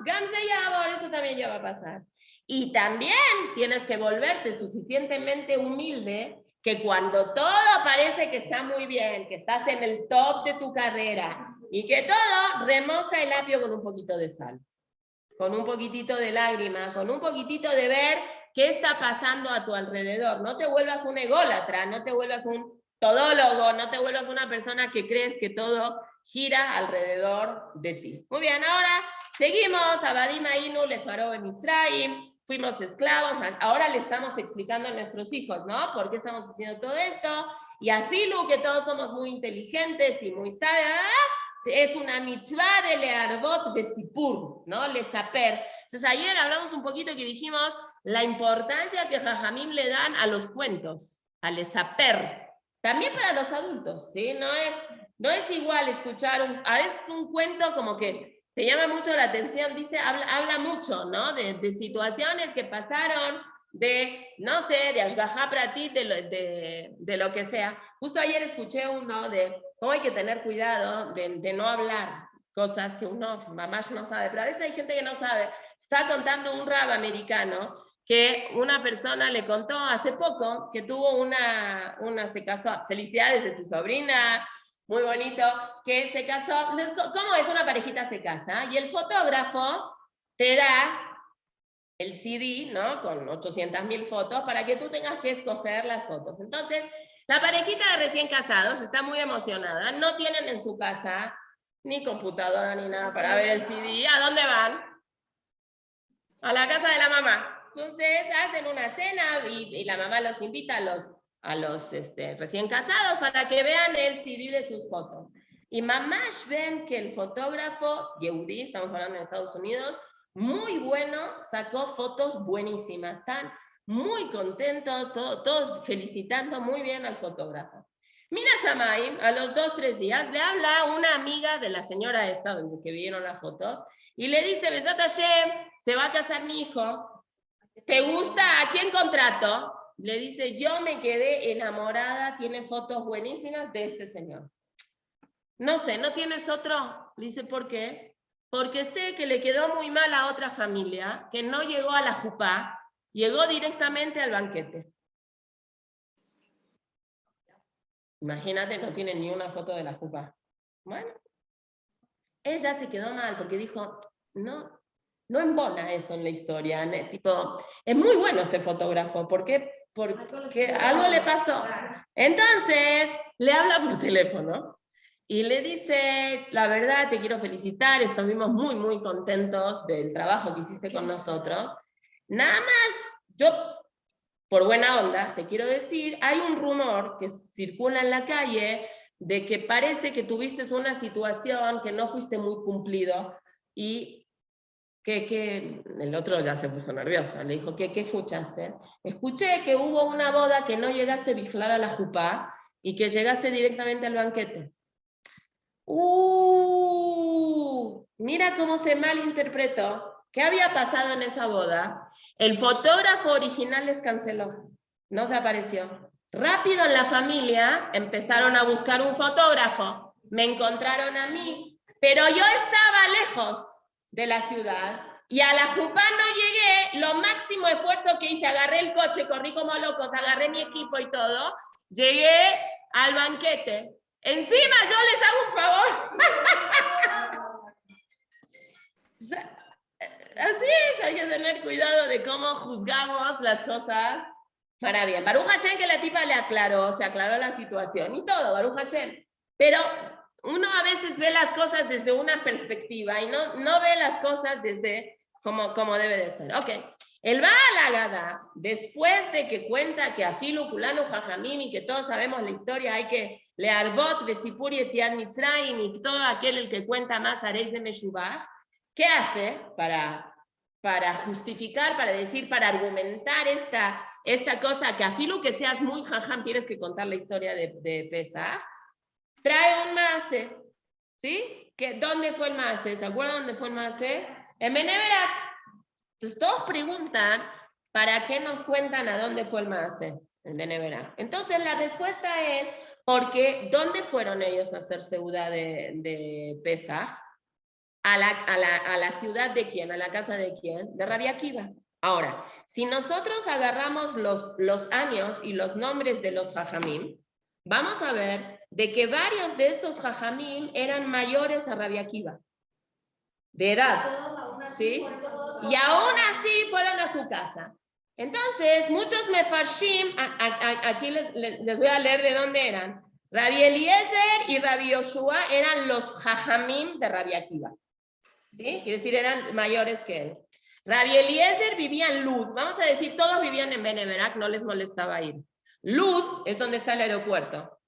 Gam Ze Ya'avor, eso también ya va a pasar. Y también tienes que volverte suficientemente humilde que cuando todo parece que está muy bien, que estás en el top de tu carrera y que todo, remoja el apio con un poquito de sal, con un poquitito de lágrima, con un poquitito de ver qué está pasando a tu alrededor. No te vuelvas un ególatra, no te vuelvas un todólogo, no te vuelvas una persona que crees que todo gira alrededor de ti. Muy bien, ahora seguimos. Abadim Ainu Lefaró en Mitzrayim. Fuimos esclavos, ahora le estamos explicando a nuestros hijos, ¿no? ¿Por qué estamos haciendo todo esto? Y a Filu, que todos somos muy inteligentes y muy sabios, es una mitzvah de learbot de sipur, ¿no? Lesaper. Entonces ayer hablamos un poquito que dijimos la importancia que Jajamim le dan a los cuentos, al lesaper. También para los adultos, ¿sí? No es igual escuchar a veces un cuento como que te llama mucho la atención, dice, habla mucho, ¿no? De situaciones que pasaron, no sé, de Ashgaha Pratit, de lo que sea. Justo ayer escuché uno de cómo hay que tener cuidado de no hablar cosas que uno mamás no sabe, pero a veces hay gente que no sabe. Está contando un rab americano que una persona le contó hace poco que tuvo una se casó, felicidades de tu sobrina, muy bonito, que se casó. ¿Cómo es? Una parejita se casa y el fotógrafo te da el CD, ¿no? Con 800.000 fotos para que tú tengas que escoger las fotos. Entonces, la parejita de recién casados está muy emocionada, no tienen en su casa ni computadora ni nada para ver el CD. ¿A dónde van? A la casa de la mamá. Entonces hacen una cena y la mamá los invita a los recién casados para que vean el CD de sus fotos. Y mamás ven que el fotógrafo Yehudi, estamos hablando de Estados Unidos, muy bueno, sacó fotos buenísimas. Están muy contentos, todos felicitando muy bien al fotógrafo. Mira Shamayim, a los 2-3 días, le habla una amiga de la señora esta, donde que vieron las fotos, y le dice, Besat Hashem, se va a casar mi hijo, ¿te gusta? ¿A quién contrato? Le dice, yo me quedé enamorada, tiene fotos buenísimas de este señor. No sé, ¿no tienes otro? Le dice, ¿por qué? Porque sé que le quedó muy mal a otra familia, que no llegó a la jupá, llegó directamente al banquete. Imagínate, no tiene ni una foto de la jupá. Bueno, ella se quedó mal porque dijo, no embona eso en la historia. Tipo, es muy bueno este fotógrafo, ¿por qué? Porque algo le pasó. Entonces, le habla por teléfono y le dice, la verdad, te quiero felicitar, estuvimos muy, muy contentos del trabajo que hiciste con nosotros. Nada más, yo, por buena onda, te quiero decir, hay un rumor que circula en la calle de que parece que tuviste una situación que no fuiste muy cumplido y que el otro ya se puso nervioso. Le dijo, ¿qué escuchaste? Escuché que hubo una boda que no llegaste a vigilar a la jupá y que llegaste directamente al banquete. Mira cómo se malinterpretó. ¿Qué había pasado en esa boda? El fotógrafo original les canceló. No se apareció. Rápido en la familia empezaron a buscar un fotógrafo. Me encontraron a mí. Pero yo estaba lejos de la ciudad Y a la jupá no llegué, lo máximo esfuerzo que hice, agarré el coche, corrí como locos, agarré mi equipo y todo, llegué al banquete. Encima yo les hago un favor. Así es, hay que tener cuidado de cómo juzgamos las cosas para bien. Baruch Hashem, que la tipa le aclaró, se aclaró la situación y todo, Baruch Hashem. Pero uno a veces ve las cosas desde una perspectiva y no ve las cosas desde como debe de ser. Ok, el Baal Agada, después de que cuenta que Afilu Kulanu Jajamim y que todos sabemos la historia, hay que learbot, vesipur yetziat mitzrayim y todo aquel el que cuenta más areis de Meshubach, ¿qué hace para justificar, para decir, para argumentar esta cosa que Afilu que seas muy jajam tienes que contar la historia de Pesach? Trae un maase, ¿sí? ¿Dónde fue el maase? ¿Se acuerdan dónde fue el maase? En Bnei Brak. Entonces todos preguntan, ¿para qué nos cuentan a dónde fue el maase? En Bnei Brak. Entonces la respuesta es, porque ¿dónde fueron ellos a hacer seudá de Pesach? ¿A la ciudad de quién? ¿A la casa de quién? De Rabbi Akiva. Ahora, si nosotros agarramos los años y los nombres de los jajamim, vamos a ver de que varios de estos jajamim eran mayores a Rabbi Akiva, de edad, ¿sí? Y aún así fueron a su casa. Entonces, muchos mefarshim, aquí les voy a leer de dónde eran. Rabbi Eliezer y Rabbi Yoshua eran los jajamim de Rabbi Akiva, ¿sí? Quiere decir, eran mayores que él. Rabbi Eliezer vivía en Lud. Vamos a decir, todos vivían en Bnei Brak, no les molestaba ir. Lud es donde está el aeropuerto.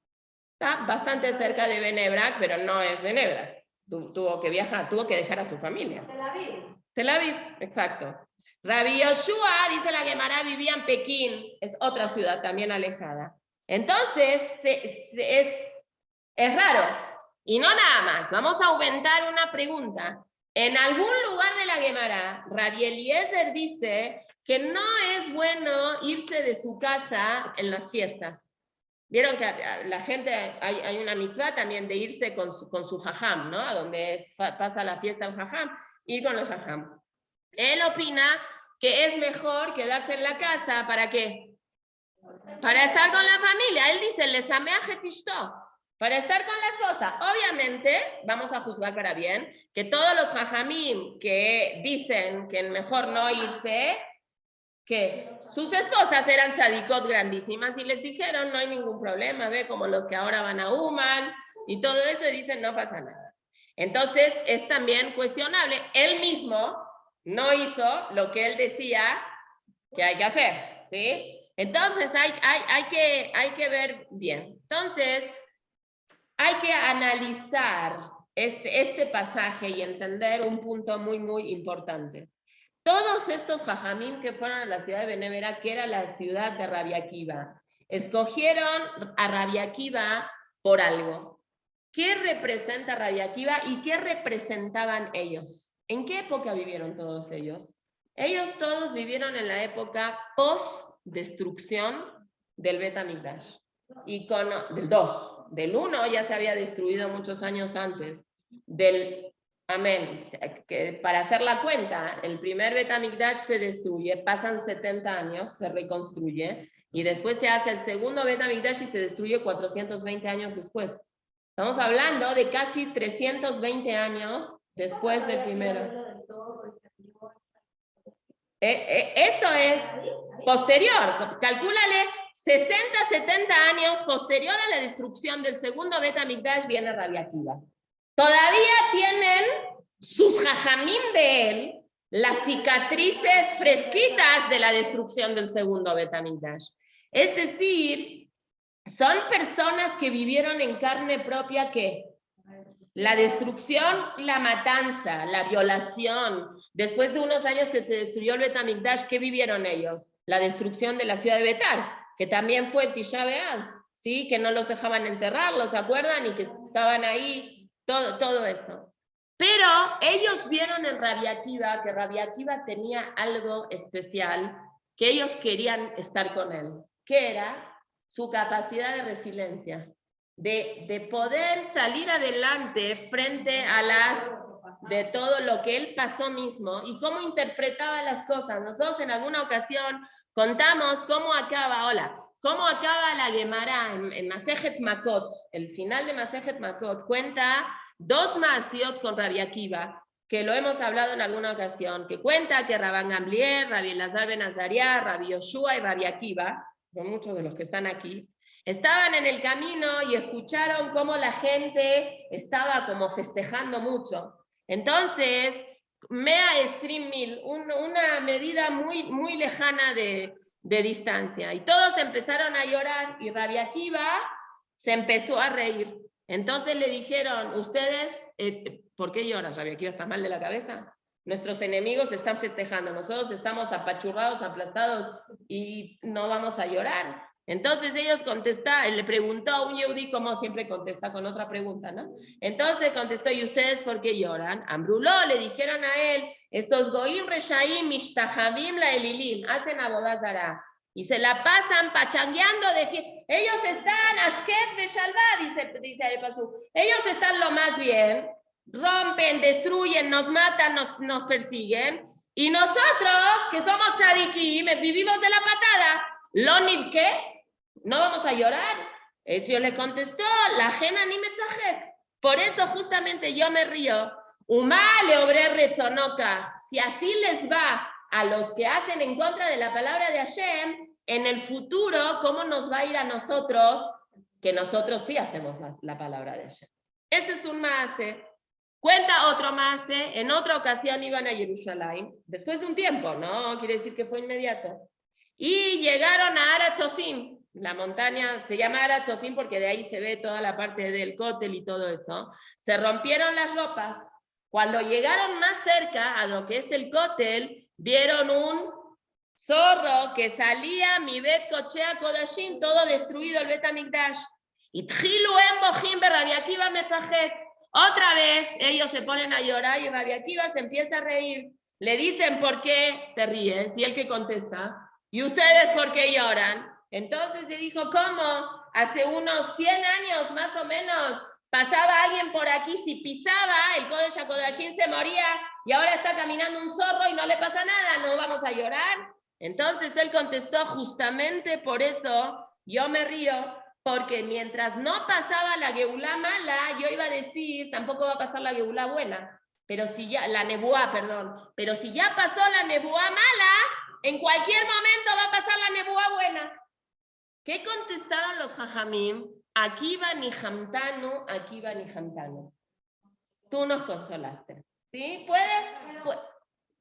Está bastante cerca de Bnei Brak, pero no es Bnei Brak. Tuvo que viajar, tuvo que dejar a su familia. Tel Aviv, exacto. Rabbi Yoshua, dice la Gemara, vivía en Pekín, es otra ciudad también alejada. Entonces, es raro. Y no nada más, vamos a aumentar una pregunta. En algún lugar de la Gemara, Rabbi Eliezer dice que no es bueno irse de su casa en las fiestas. Vieron que la gente, hay una mitzvah también de irse con su jajam, ¿no? A donde pasa la fiesta el jajam, ir con el jajam. Él opina que es mejor quedarse en la casa, ¿para qué? Para estar con la familia. Él dice, les ameajetishto, para estar con la esposa. Obviamente, vamos a juzgar para bien, que todos los jajamim que dicen que es mejor no irse, que sus esposas eran tzadikot grandísimas y les dijeron, no hay ningún problema, ve, como los que ahora van a Uman y todo eso, y dicen, no pasa nada. Entonces, es también cuestionable. Él mismo no hizo lo que él decía que hay que hacer, ¿sí? Entonces, hay que ver bien. Entonces, hay que analizar este pasaje y entender un punto muy, muy importante. Todos estos jajamim que fueron a la ciudad de Bnei Brak, que era la ciudad de Rabbi Akiva, escogieron a Rabbi Akiva por algo. ¿Qué representa Rabbi Akiva y qué representaban ellos? ¿En qué época vivieron todos ellos? Ellos todos vivieron en la época post-destrucción del Bet HaMikdash. Y del 2. Del 1 ya se había destruido muchos años antes. Amén. Que para hacer la cuenta, el primer Bet HaMikdash se destruye, pasan 70 años, se reconstruye, y después se hace el segundo Bet HaMikdash y se destruye 420 años después. Estamos hablando de casi 320 años después del primero. Esto es posterior, calcúlale 60, 70 años posterior a la destrucción del segundo Bet HaMikdash viene Rabbi Akiva. Todavía tienen sus jajamim de él las cicatrices fresquitas de la destrucción del segundo Bet HaMikdash. Es decir, son personas que vivieron en carne propia ¿qué? La destrucción, la matanza, la violación. Después de unos años que se destruyó el Bet HaMikdash, ¿qué vivieron ellos? La destrucción de la ciudad de Betar, que también fue el Tisha B'Av, ¿sí? Que no los dejaban enterrarlos, ¿se acuerdan? Y que estaban ahí. Todo eso. Pero ellos vieron en Rabbi Akiva que Rabbi Akiva tenía algo especial, que ellos querían estar con él. ¿Qué era? Su capacidad de resiliencia, de poder salir adelante frente a las de todo lo que él pasó mismo y cómo interpretaba las cosas. Nosotros en alguna ocasión contamos cómo acaba la Gemara en Masejet Makot. El final de Masejet Makot cuenta 2 Maasiot con Rabbi Akiva, que lo hemos hablado en alguna ocasión, que cuenta que Rabban Gamliel, Rabbi Elazar ben Azariah, Rabbi Yoshua y Rabbi Akiva, son muchos de los que están aquí, estaban en el camino y escucharon cómo la gente estaba como festejando mucho. Entonces, Mea Estrim Mil, una medida muy, muy lejana de distancia. Y todos empezaron a llorar y Rabbi Akiva se empezó a reír. Entonces le dijeron, ustedes, ¿por qué lloras, Rabbi Akiva? ¿Estás mal de la cabeza? Nuestros enemigos están festejando, nosotros estamos apachurrados, aplastados y no vamos a llorar. Entonces ellos contestaron, le preguntó a un yehudí, como siempre contesta con otra pregunta, ¿no? Entonces contestó, ¿y ustedes por qué lloran? Ambruló, le dijeron a él, estos goim reshaim mishtahavim la elilim, hacen abodazara, y se la pasan pachangueando de fiesta. Ellos están, ashket veshalva, dice el pasú, ellos están lo más bien, rompen, destruyen, nos matan, nos persiguen, y nosotros, que somos tzadikim, vivimos de la patada, ¿Lonib qué? ¿No vamos a llorar? El Señor le contestó, la gema ni metzajek. Por eso justamente yo me río. Umá le obré retzonoka. Si así les va a los que hacen en contra de la palabra de Hashem, en el futuro, ¿cómo nos va a ir a nosotros? Que nosotros sí hacemos la palabra de Hashem. Ese es un maase. Cuenta otro maase. En otra ocasión iban a Jerusalén. Después de un tiempo, no quiere decir que fue inmediato. Y llegaron a Aratzofim, la montaña se llama Aratzofim porque de ahí se ve toda la parte del cótel y todo eso. Se rompieron las ropas. Cuando llegaron más cerca a lo que es el cótel, vieron un zorro que salía, mi Bet Kochea Kodashim, todo destruido el Bet Hamikdash. Y Tjilu en Bohim Rabbi Akiva Metzajek. Otra vez ellos se ponen a llorar y Rabbi Akiva se empieza a reír. Le dicen, ¿por qué te ríes? Y él que contesta, ¿y ustedes por qué lloran? Entonces le dijo, ¿cómo? Hace unos 100 años más o menos pasaba alguien por aquí, si pisaba, el Kodesh HaKodashim se moría y ahora está caminando un zorro y no le pasa nada, ¿no vamos a llorar? Entonces él contestó, justamente por eso yo me río, porque mientras no pasaba la Geulá mala, yo iba a decir, tampoco va a pasar la Geulá buena, pero si ya, la Nebuá, perdón, pero si ya pasó la Nebuá mala, en cualquier momento va a pasar la Nebuá buena. ¿Qué contestaron los Jajamim? Akiva ni Hamtanu, Akiva ni Hamtanu. Tú nos consolaste. ¿Sí? ¿Puede?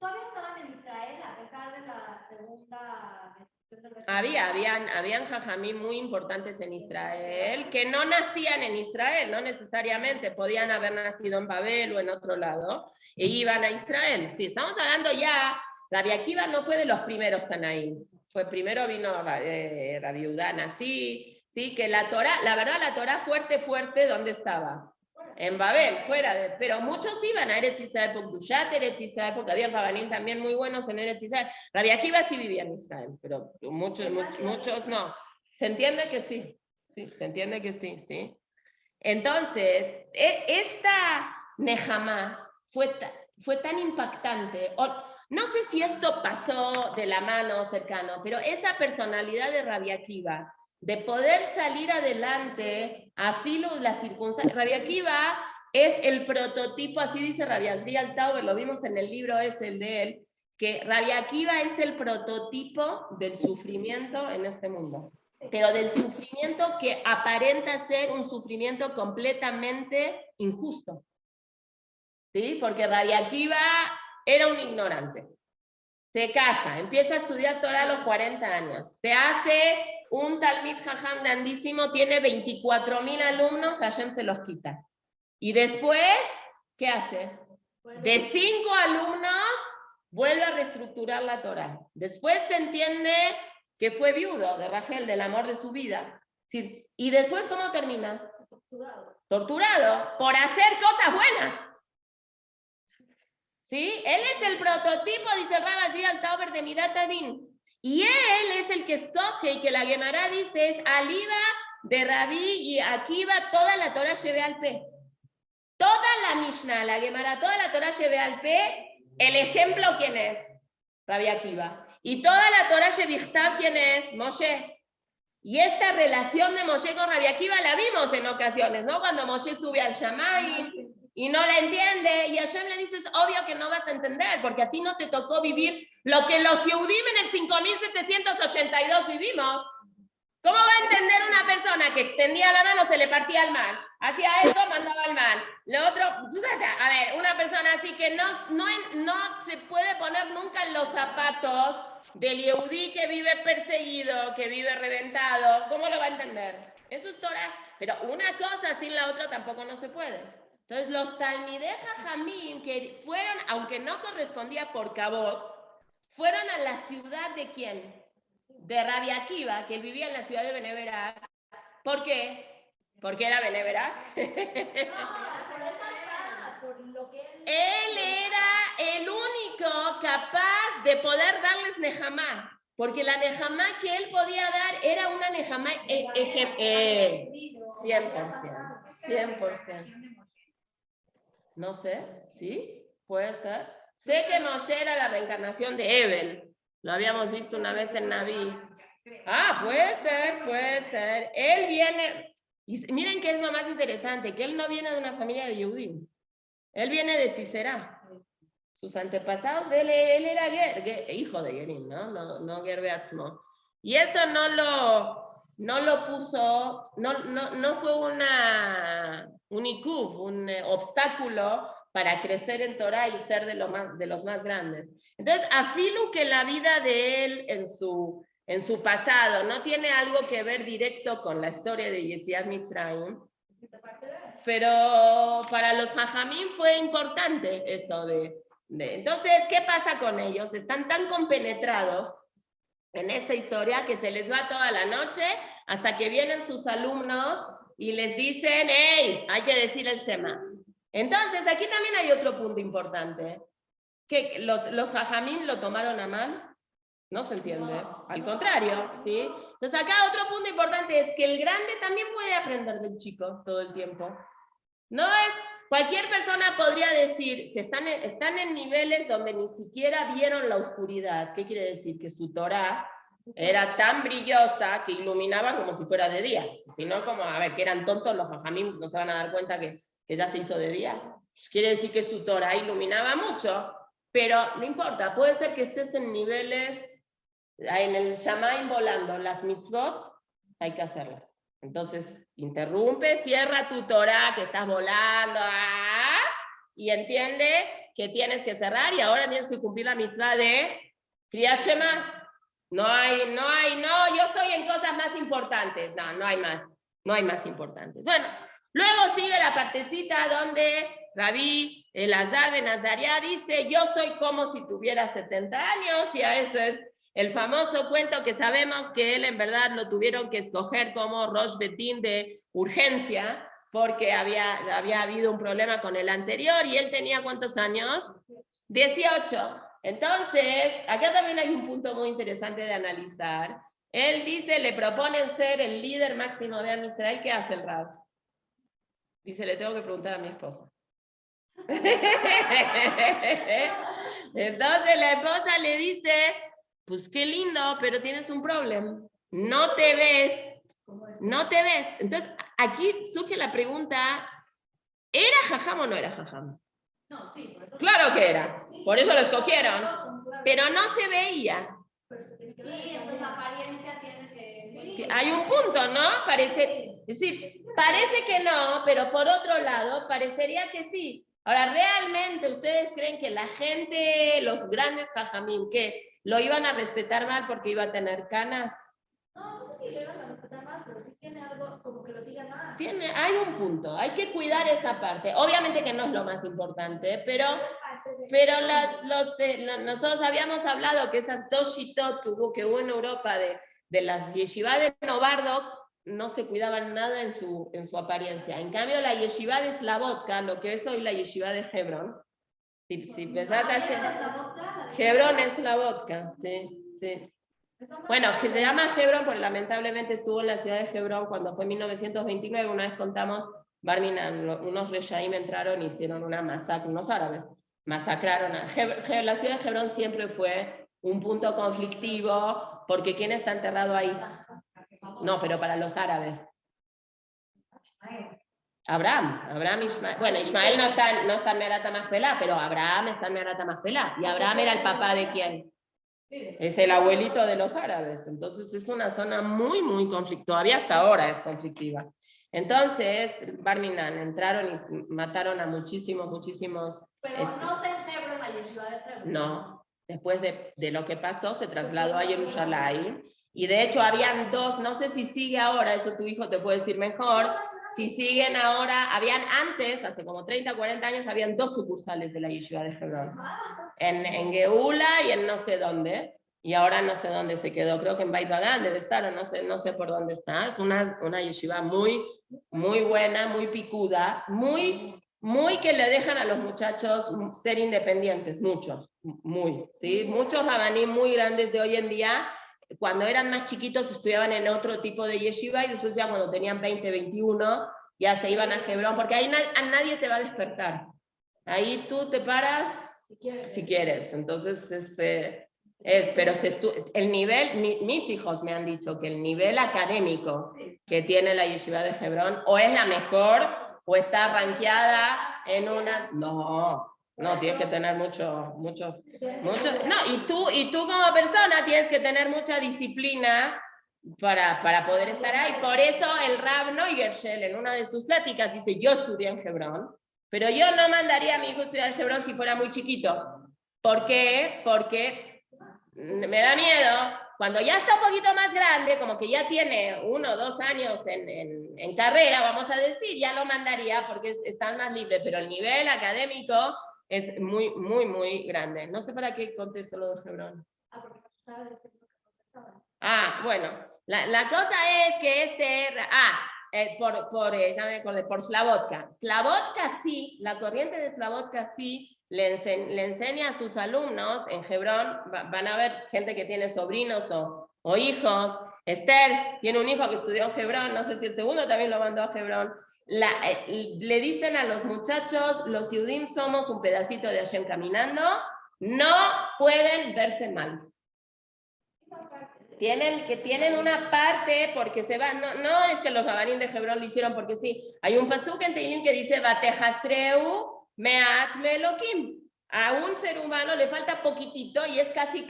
¿Todavía estaban en Israel a pesar de la segunda? Habían Jajamim muy importantes en Israel que no nacían en Israel, no necesariamente, podían haber nacido en Babel o en otro lado, e iban a Israel. Sí, estamos hablando ya, Rabbi Akiva no fue de los primeros Tanaim, primero vino Rabbi Udana, sí, que la Torá, la verdad la Torá fuerte, ¿dónde estaba? En Babel, pero muchos iban a Eretz Israel, por Dushat Eretz Israel, porque había Rabanim también muy buenos en Eretz Israel. Rabbi Akiva sí vivía en Israel, pero muchos no. Se entiende que sí, se entiende que sí, sí. Entonces, esta Nehama fue tan impactante. No sé si esto pasó de la mano cercano, pero esa personalidad de Rabbi Akiva, de poder salir adelante a filo de las circunstancias. Rabbi Akiva es el prototipo, así dice Rabbi Azri Altauer, lo vimos en el libro el de él, que Rabbi Akiva es el prototipo del sufrimiento en este mundo, pero del sufrimiento que aparenta ser un sufrimiento completamente injusto. ¿Sí? Porque Rabbi Akiva era un ignorante. Se casa, empieza a estudiar Torah a los 40 años. Se hace un Talmid Jajam grandísimo, tiene 24,000 alumnos, Hashem se los quita. Y después, ¿qué hace? De 5 alumnos, vuelve a reestructurar la Torah. Después se entiende que fue viudo de Rachel, del amor de su vida. Y después, ¿cómo termina? Torturado por hacer cosas buenas. ¿Sí? Él es el prototipo, dice Rabbi Altauer, de Midat Adin. Y él es el que escoge, y que la Gemara dice, es Aliva de Rabí y Akiva, toda la Torah lleve al pe. Toda la Mishnah, la Gemara, toda la Torah lleve al P, el ejemplo, ¿quién es? Rabbi Akiva. Y toda la Torah Shevichtav, ¿quién es? Moshe. Y esta relación de Moshe con Rabbi Akiva la vimos en ocasiones, ¿no? Cuando Moshe sube al Shammai y no la entiende, y Hashem le dice, es obvio que no vas a entender, porque a ti no te tocó vivir lo que los Yehudim en el 5782 vivimos. ¿Cómo va a entender una persona que extendía la mano, se le partía el man? Hacía esto, mandaba el man. Lo otro, a ver, una persona así que no se puede poner nunca en los zapatos del Yehudí que vive perseguido, que vive reventado. ¿Cómo lo va a entender? Eso es Torah. Pero una cosa sin la otra tampoco no se puede. Entonces, los Talmidei Jajamim que fueron, aunque no correspondía por Kabod, fueron a la ciudad de ¿quién? De Rabbi Akiva, que él vivía en la ciudad de Beneberak. ¿Por qué? Porque era Beneberak. Él era el único capaz de poder darles Nejamá, porque la Nejamá que él podía dar era una Nejamá 100%. No sé, ¿sí? Puede ser. Sé que Moshe era la reencarnación de Ebel. Lo habíamos visto una vez en Naví. Ah, puede ser. Él viene, y miren qué es lo más interesante, que él no viene de una familia de Yehudim. Él viene de Sisera. Sus antepasados de él era hijo de Gerim, ¿no? No Ger Beatzmo. Y eso no lo puso, no fue un ikuf, un obstáculo para crecer en Torah y ser de los más grandes. Entonces, afilu que la vida de él en su pasado no tiene algo que ver directo con la historia de Yetziat Mitzrayim, pero para los Jajamim fue importante eso entonces, ¿qué pasa con ellos? Están tan compenetrados en esta historia que se les va toda la noche hasta que vienen sus alumnos y les dicen, ¡hey! Hay que decir el Shema. Entonces, aquí también hay otro punto importante, que los Jajamim lo tomaron a mal, no se entiende, al contrario, ¿sí? Entonces, acá otro punto importante es que el grande también puede aprender del chico todo el tiempo. No es, cualquier persona podría decir, están en niveles donde ni siquiera vieron la oscuridad. ¿Qué quiere decir? Que su Torah era tan brillosa que iluminaba como si fuera de día. Si no, como, a ver, que eran tontos los jajamim, no se van a dar cuenta que ya se hizo de día. Quiere decir que su Torah iluminaba mucho, pero no importa, puede ser que estés en niveles, en el Shamaim volando, las mitzvot, hay que hacerlas. Entonces, interrumpe, cierra tu Torah que estás volando, y entiende que tienes que cerrar y ahora tienes que cumplir la mitzvah de Kriyat Shema. No, yo estoy en cosas más importantes. No hay más importantes. Bueno, luego sigue la partecita donde Rabí Elazar ben Azariah dice, yo soy como si tuviera 70 años, y a eso es el famoso cuento que sabemos que él en verdad lo tuvieron que escoger como Rosh Betin de urgencia, porque había habido un problema con el anterior, y él tenía ¿cuántos años? 18. Entonces, acá también hay un punto muy interesante de analizar. Él dice, le proponen ser el líder máximo de Am Israel. ¿Qué hace el Rab? Dice, le tengo que preguntar a mi esposa. Entonces la esposa le dice, pues qué lindo, pero tienes un problema. No te ves. Entonces, aquí surge la pregunta, ¿era jajam o no era jajam? No, sí. Claro que era, por eso lo escogieron, pero no se veía. Y entonces la apariencia tiene que... Hay un punto, ¿no? Parece que no, pero por otro lado, parecería que sí. Ahora, ¿realmente ustedes creen que la gente, los grandes jajamín, que lo iban a respetar mal porque iba a tener canas? No sé si lo iban a respetar más, pero sí tiene algo como que lo sigan más. Hay un punto, hay que cuidar esa parte. Obviamente que no es lo más importante, pero nosotros habíamos hablado que esas dos shitot que hubo en Europa de las yeshivá de Novardo no se cuidaban nada en su apariencia. En cambio, la yeshivá de Slavotka, lo que es hoy la yeshivá de Hebrón, Hebrón es Slavotka, sí. Bueno, que se llama Hebrón porque lamentablemente estuvo en la ciudad de Hebrón cuando fue en 1929, una vez contamos Bar Minan, unos reshaim entraron y hicieron una masacre, unos árabes, masacraron a la ciudad de Hebrón siempre fue un punto conflictivo, porque ¿quién está enterrado ahí? No, pero para los árabes. Abraham, Ismael. Bueno, Ismael no está en Merat HaMachpelah, pero Abraham está en Merat HaMachpelah. ¿Y Abraham era el papá de quién? Es el abuelito de los árabes. Entonces es una zona muy, muy conflictiva. Todavía hasta ahora es conflictiva. Entonces, Bar Minan entraron y mataron a muchísimos. Pero no se en Hebrón, la yeshiva de Hebrón. No, después de lo que pasó, se trasladó a Jerusalén. Y de hecho habían dos, no sé si sigue ahora, eso tu hijo te puede decir mejor, si siguen ahora, habían antes, hace como 30, 40 años, habían dos sucursales de la yeshiva de Hebrón. En Geula y en no sé dónde. Y ahora no sé dónde se quedó, creo que en Beit Bagán debe estar, o no sé por dónde está. Es una yeshiva muy buena, muy picuda, muy que le dejan a los muchachos ser independientes, ¿sí? Muchos rabaní muy grandes de hoy en día, cuando eran más chiquitos estudiaban en otro tipo de yeshiva y después ya cuando tenían 20, 21, ya se iban a Hebrón, porque ahí a nadie te va a despertar. Ahí tú te paras si quieres. Entonces pero el nivel, mis hijos me han dicho que el nivel académico que tiene la yeshiva de Hebrón o es la mejor o está rankeada en una... No, tienes que tener mucho. No, y tú como persona tienes que tener mucha disciplina para poder estar ahí. Por eso el Rab Neugershel en una de sus pláticas dice, yo estudié en Hebrón, pero yo no mandaría a mi hijo a estudiar en Hebrón si fuera muy chiquito. ¿Por qué? Porque me da miedo, cuando ya está un poquito más grande, como que ya tiene 1 o 2 años en carrera, vamos a decir, ya lo mandaría porque están más libres, pero el nivel académico es muy grande. No sé para qué contesto lo de Hebrón. Bueno, la cosa es que ya me acordé, por Slavotka. Slavotka sí, la corriente de Slavotka sí, le enseña a sus alumnos en Hebrón, van a ver gente que tiene sobrinos o hijos. Esther tiene un hijo que estudió en Hebrón, no sé si el segundo también lo mandó a Hebrón. Le dicen a los muchachos, los Yudim somos un pedacito de Hashem caminando, no pueden verse mal. Tienen una parte porque se va, no es que los rabanín de Hebrón lo hicieron porque sí. Hay un pasuk en Teilim que dice, Batejasreu meat melokim. A un ser humano le falta poquitito y es casi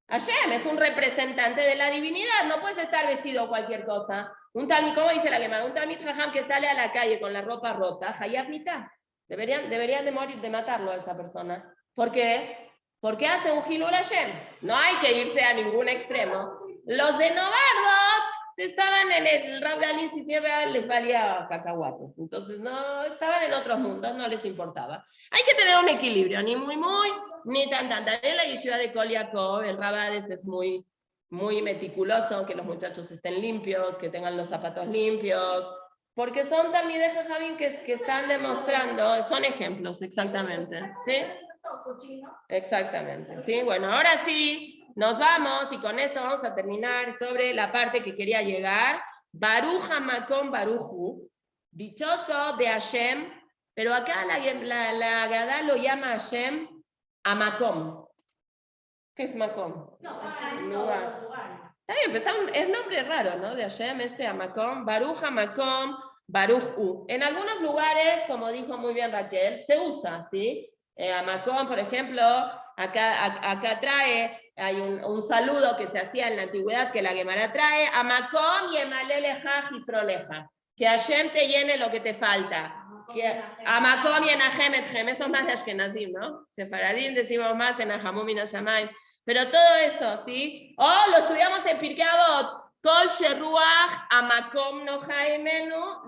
Hashem, es un representante de la divinidad. No puedes estar vestido cualquier cosa. Un talmid, ¿cómo dice la Gemara? Un talmid jajam que sale a la calle con la ropa rota, hayab mitá. Deberían de morir, de matarlo a esta persona. ¿Por qué? Porque hace un Hilul Hashem. No hay que irse a ningún extremo. Los de Novardok estaban en el Rav Galin, si siempre les valía cacahuates. Entonces no, estaban en otros mundos, no les importaba. Hay que tener un equilibrio, ni muy, ni tan. En la yeshiva de Kol Yaakov, el Rabades es muy meticuloso, que los muchachos estén limpios, que tengan los zapatos limpios, porque son talmidei jajamim que están demostrando, son ejemplos, exactamente, ¿sí? Exactamente, ¿sí? Bueno, ahora sí, nos vamos y con esto vamos a terminar sobre la parte que quería llegar. Baruch HaMakom Baruchu, dichoso de Hashem, pero acá la Agadá lo llama Hashem a Makom. ¿Qué es Makom? Lugar. Está bien, pero es nombre raro, ¿no? De Hashem, a Makom. Baruch HaMakom Baruchu. En algunos lugares, como dijo muy bien Raquel, se usa, ¿sí? A Macón, por ejemplo, acá hay un saludo que se hacía en la antigüedad que la Gemara trae, a Macón y emaleleja gisroleja, que Hashem te llene lo que te falta. A Macón y en Ahem etchem, eso es más de Ashkenazim, ¿no? Sefaradín decimos más en Ahamum y Nashamayim, pero todo eso, ¿sí? Lo estudiamos en Pirkei Avot. Kol sheruach amakom no jaimenu,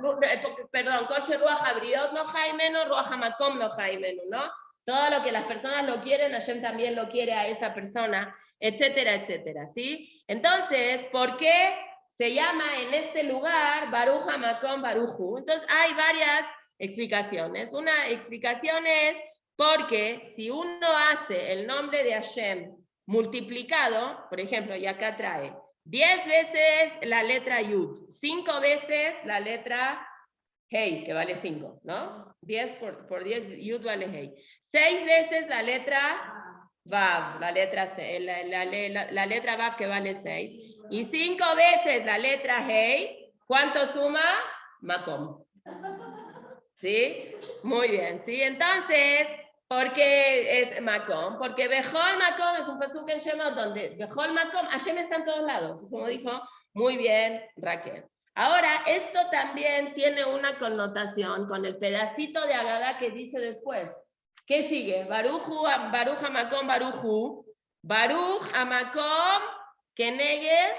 perdón, kol sheruach abriot no jaimenu, ruach amakom no jaimenu, ¿no? Todo lo que las personas lo quieren, Hashem también lo quiere a esa persona, etcétera, etcétera, ¿sí? Entonces, ¿por qué se llama en este lugar Baruch HaMakom Baruchu? Entonces, hay varias explicaciones. Una explicación es porque si uno hace el nombre de Hashem multiplicado, por ejemplo, y acá trae 10 veces la letra Yud, 5 veces la letra Hey, que vale 5, ¿no? 10 por 10, Yud vale Hey. 6 veces la letra Vav, la letra Vav que vale 6. Y 5 veces la letra Hey, ¿cuánto suma? Makom. ¿Sí? Muy bien, ¿sí? Entonces, ¿por qué es Makom? Porque Bejol Makom es un pasuk en Shemot donde Bejol Makom, Hashem está en todos lados, como dijo muy bien Raquel. Ahora, esto también tiene una connotación con el pedacito de Agadá que dice después. ¿Qué sigue? Baruch Hamakom Baruchu, Baruch Hamakom Keneged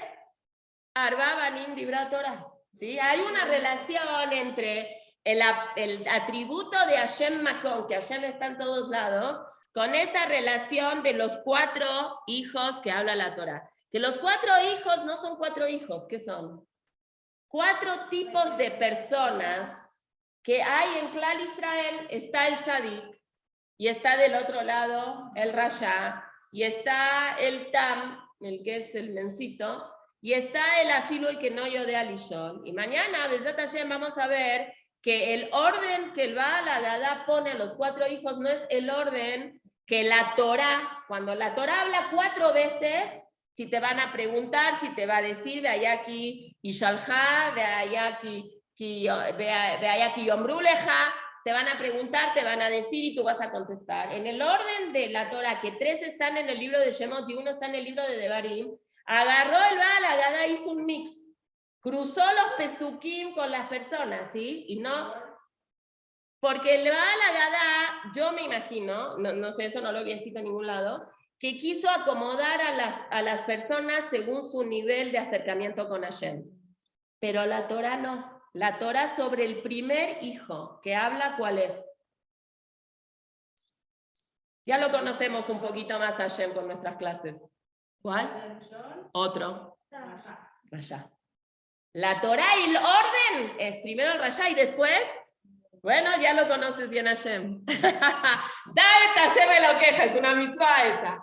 Arba Banim Dibra Torah. ¿Sí? Hay una relación entre el atributo de Hashem Makom, que Hashem está en todos lados, con esta relación de los 4 hijos que habla la Torah. Que los 4 hijos no son 4 hijos, ¿qué son? 4 tipos de personas que hay en Klal Israel. Está el Tzadik, y está del otro lado el Rasha, y está el Tam, el que es el mencito, y está el Afilu, el que no yodea Lishon. Y mañana, Besat Hashem, vamos a ver que el orden que el Baal Agadá pone a los 4 hijos no es el orden que la Torah, cuando la Torah habla 4 veces, si te van a preguntar, si te va a decir, Veayaki Ishalja, Veayaki Yomruleja, te van a preguntar, te van a decir y tú vas a contestar. En el orden de la Torah, que 3 están en el libro de Shemot y 1 está en el libro de Devarim, agarró el Baal Agadá, hizo un mix, cruzó los pesukim con las personas, ¿sí? Y no, porque el Baal Agadá, yo me imagino, no sé, eso no lo había escrito en ningún lado, que quiso acomodar a las personas según su nivel de acercamiento con Hashem. Pero la Torah no. La Torah sobre el primer hijo que habla, ¿cuál es? Ya lo conocemos un poquito más a Hashem con nuestras clases. ¿Cuál? Otro. Rasha. La Torah y el orden es primero el Rasha y después, bueno, ya lo conoces bien Hashem. Daet Hashem me lo queja, es una mitzvah esa.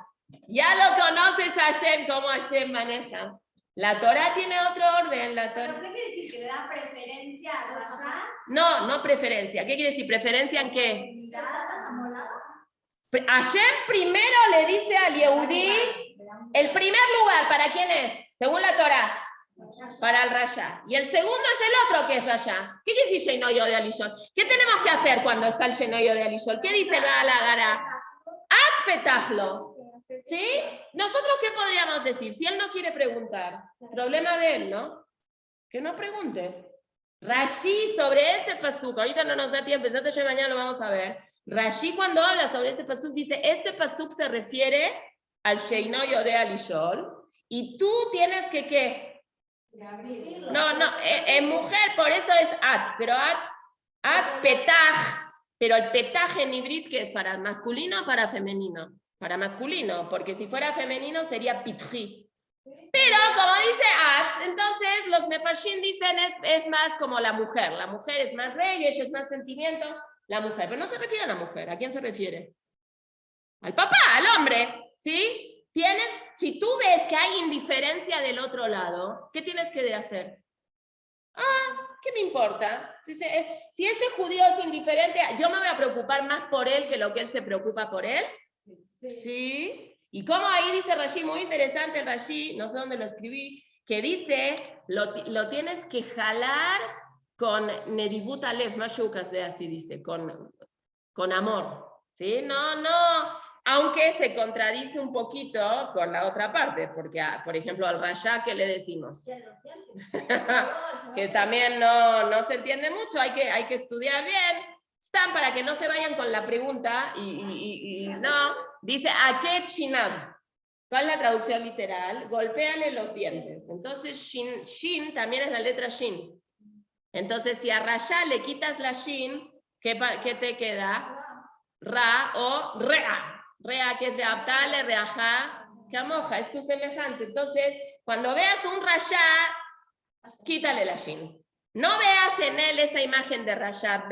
Ya lo conoces a Hashem, cómo Hashem maneja. La Torah tiene otro orden. La Torah... ¿Qué quiere decir? ¿Que le da preferencia a Rasha? No preferencia. ¿Qué quiere decir? ¿Preferencia en qué? Hashem primero le dice al Yehudí, el primer lugar, ¿para quién es? Según la Torah. Para el Rasha. Y el segundo es el otro que es Rasha. ¿Qué quiere decir Sheinoyo de Alishol? ¿Qué tenemos que hacer cuando está el Sheinoyo de Alishol? ¿Qué dice Baal Agara? At petajlo. ¿Sí? ¿Nosotros qué podríamos decir? Si él no quiere preguntar, problema de él, ¿no? Que no pregunte. Rashi sobre ese pasuk, ahorita no nos da tiempo, ya mañana lo vamos a ver. Rashi cuando habla sobre ese pasuk dice, este pasuk se refiere al Sheino Yodea Lishol, y tú tienes que ¿qué? No, en mujer, por eso es at, pero at petaj, pero el petaj en hibrid, ¿qué es? ¿Para masculino o para femenino? Para masculino, porque si fuera femenino sería pitji. Pero como dice at, entonces los mefarshim dicen es más como la mujer es más regesh, es más sentimiento, la mujer, pero no se refiere a la mujer. ¿A quién se refiere? Al papá, al hombre, ¿sí? Si tú ves que hay indiferencia del otro lado, ¿qué tienes que hacer? ¿Qué me importa? Dice, si este judío es indiferente, yo me voy a preocupar más por él que lo que él se preocupa por él. Sí. Y como ahí dice Rashi, muy interesante el Rashi, no sé dónde lo escribí, que dice, lo tienes que jalar con Nedivut Alev, Mashukas de así dice, con amor. ¿Sí? No, aunque se contradice un poquito con la otra parte, porque, por ejemplo, al Rasha, ¿qué le decimos? Que también no se entiende mucho, hay que estudiar bien. Están para que no se vayan con la pregunta y no. Dice, ¿a qué chinab? ¿Cuál es la traducción literal? Golpéale los dientes. Entonces, shin también es la letra shin. Entonces, si a Rasha le quitas la shin, ¿qué te queda? Ra o rea. Rea, que es de Abtale, reaja, que amoja, es tu semejante. Entonces, cuando veas un Rasha, quítale la shin. No veas en él esa imagen de Rasha.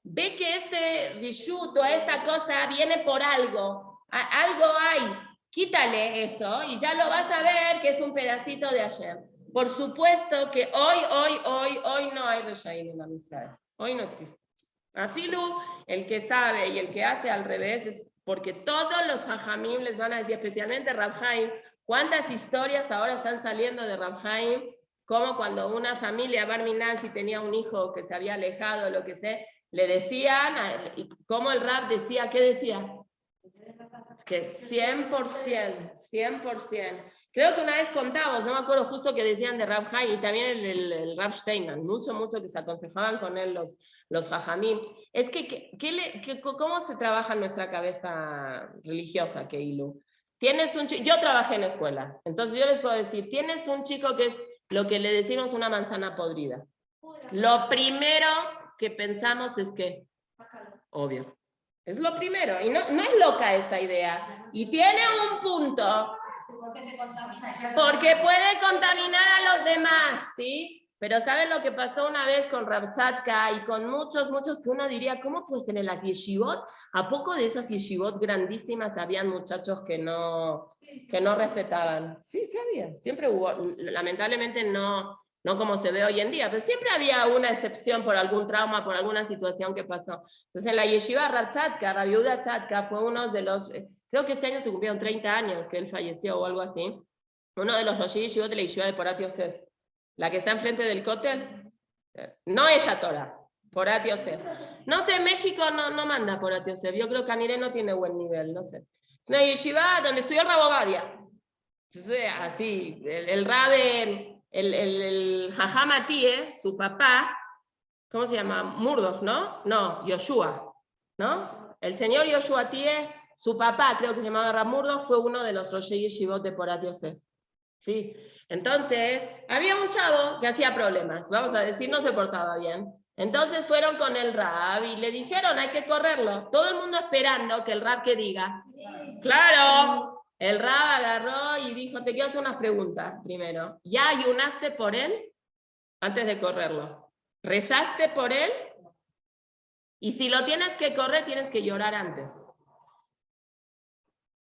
Ve que este rishut o esta cosa viene por algo. Algo hay. Quítale eso y ya lo vas a ver que es un pedacito de Hashem. Por supuesto que hoy no hay Reshaim en la Israel. Hoy no existe. Afilu, el que sabe y el que hace al revés, es porque todos los hajamim les van a decir, especialmente Rav Haim, cuántas historias ahora están saliendo de Rav Haim, como cuando una familia, Bar Minan, si tenía un hijo que se había alejado, lo que sea, le decían, y como el Rab decía, ¿qué decía? Que 100%, 100%. Creo que una vez contamos, no me acuerdo justo que decían de Rav Haim, y también el Rav Steinman, mucho que se aconsejaban con él los jajamim. Es que ¿cómo se trabaja en nuestra cabeza religiosa, Keilu? Tienes un chico, yo trabajé en escuela, entonces yo les puedo decir, tienes un chico que es lo que le decimos una manzana podrida. Lo primero que pensamos es que, obvio, es lo primero, y no es loca esa idea, y tiene un punto, porque puede contaminar a los demás, ¿sí? Pero ¿saben lo que pasó una vez con Rav Tzadka y con muchos que uno diría, ¿cómo puedes tener las yeshivot? ¿A poco de esas yeshivot grandísimas habían muchachos que no respetaban? Sí, sí había, siempre hubo, lamentablemente no como se ve hoy en día, pero siempre había una excepción por algún trauma, por alguna situación que pasó. Entonces en la yeshiva Rav Tzadka, Rav Yehuda Tzadka, fue uno de los, creo que este año se cumplieron 30 años que él falleció o algo así, uno de los Rosh Yeshivot de la yeshiva de Porat Yosef. La que está enfrente del cóctel, no ella Torah, Porat Yosef. No sé, México no manda Porat Yosef, yo creo que Caniré no tiene buen nivel, no sé. Es una yeshiva donde estudió Rab Ovadia. Así, el Rabe, el Jajam Atie, su papá, ¿cómo se llama? Murdoch, ¿no? No, Yoshua, ¿no? El señor Yoshua Atie, su papá, creo que se llamaba Rab Murdoch, fue uno de los Rosh Yeshivot de Porat Yosef. ¿Sí? Entonces, había un chavo que hacía problemas, vamos a decir, no se portaba bien. Entonces fueron con el Rab y le dijeron, hay que correrlo. Todo el mundo esperando que el Rab que diga. Claro, el Rab agarró y dijo, te quiero hacer unas preguntas primero. ¿Ya ayunaste por él antes de correrlo? ¿Rezaste por él? Y si lo tienes que correr, tienes que llorar antes.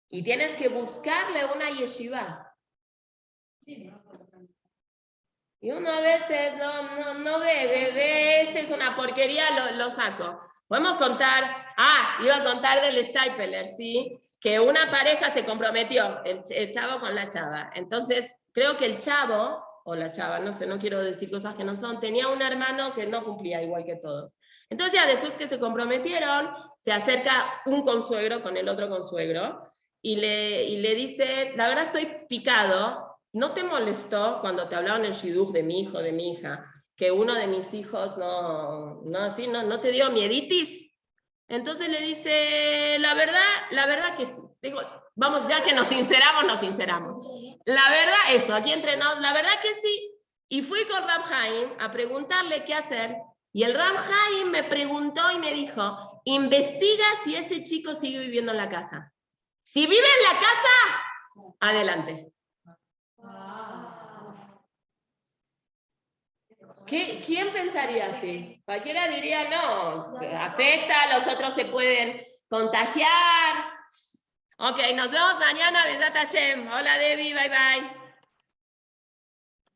Y tienes que buscarle una yeshiva. Y uno a veces no ve, este es una porquería, lo saco. Podemos contar, iba a contar del Stapler, ¿sí? Que una pareja se comprometió, el chavo con la chava. Entonces, creo que el chavo, o la chava, no sé, no quiero decir cosas que no son, tenía un hermano que no cumplía igual que todos. Entonces, ya después que se comprometieron, se acerca un consuegro con el otro consuegro, y le dice, la verdad estoy picado. ¿No te molestó cuando te hablaban el shidduch de mi hijo, de mi hija, que uno de mis hijos no te dio mieditis? Entonces le dice, la verdad que sí. Digo, vamos, ya que nos sinceramos. La verdad, eso, aquí entre nos, la verdad que sí. Y fui con Rav Haim a preguntarle qué hacer, y el Rav Haim me preguntó y me dijo, investiga si ese chico sigue viviendo en la casa. Si vive en la casa, adelante. ¿Quién pensaría así? Cualquiera diría, no, afecta, los otros se pueden contagiar. Ok, nos vemos mañana, Besat Hashem. Hola Debbie, bye bye.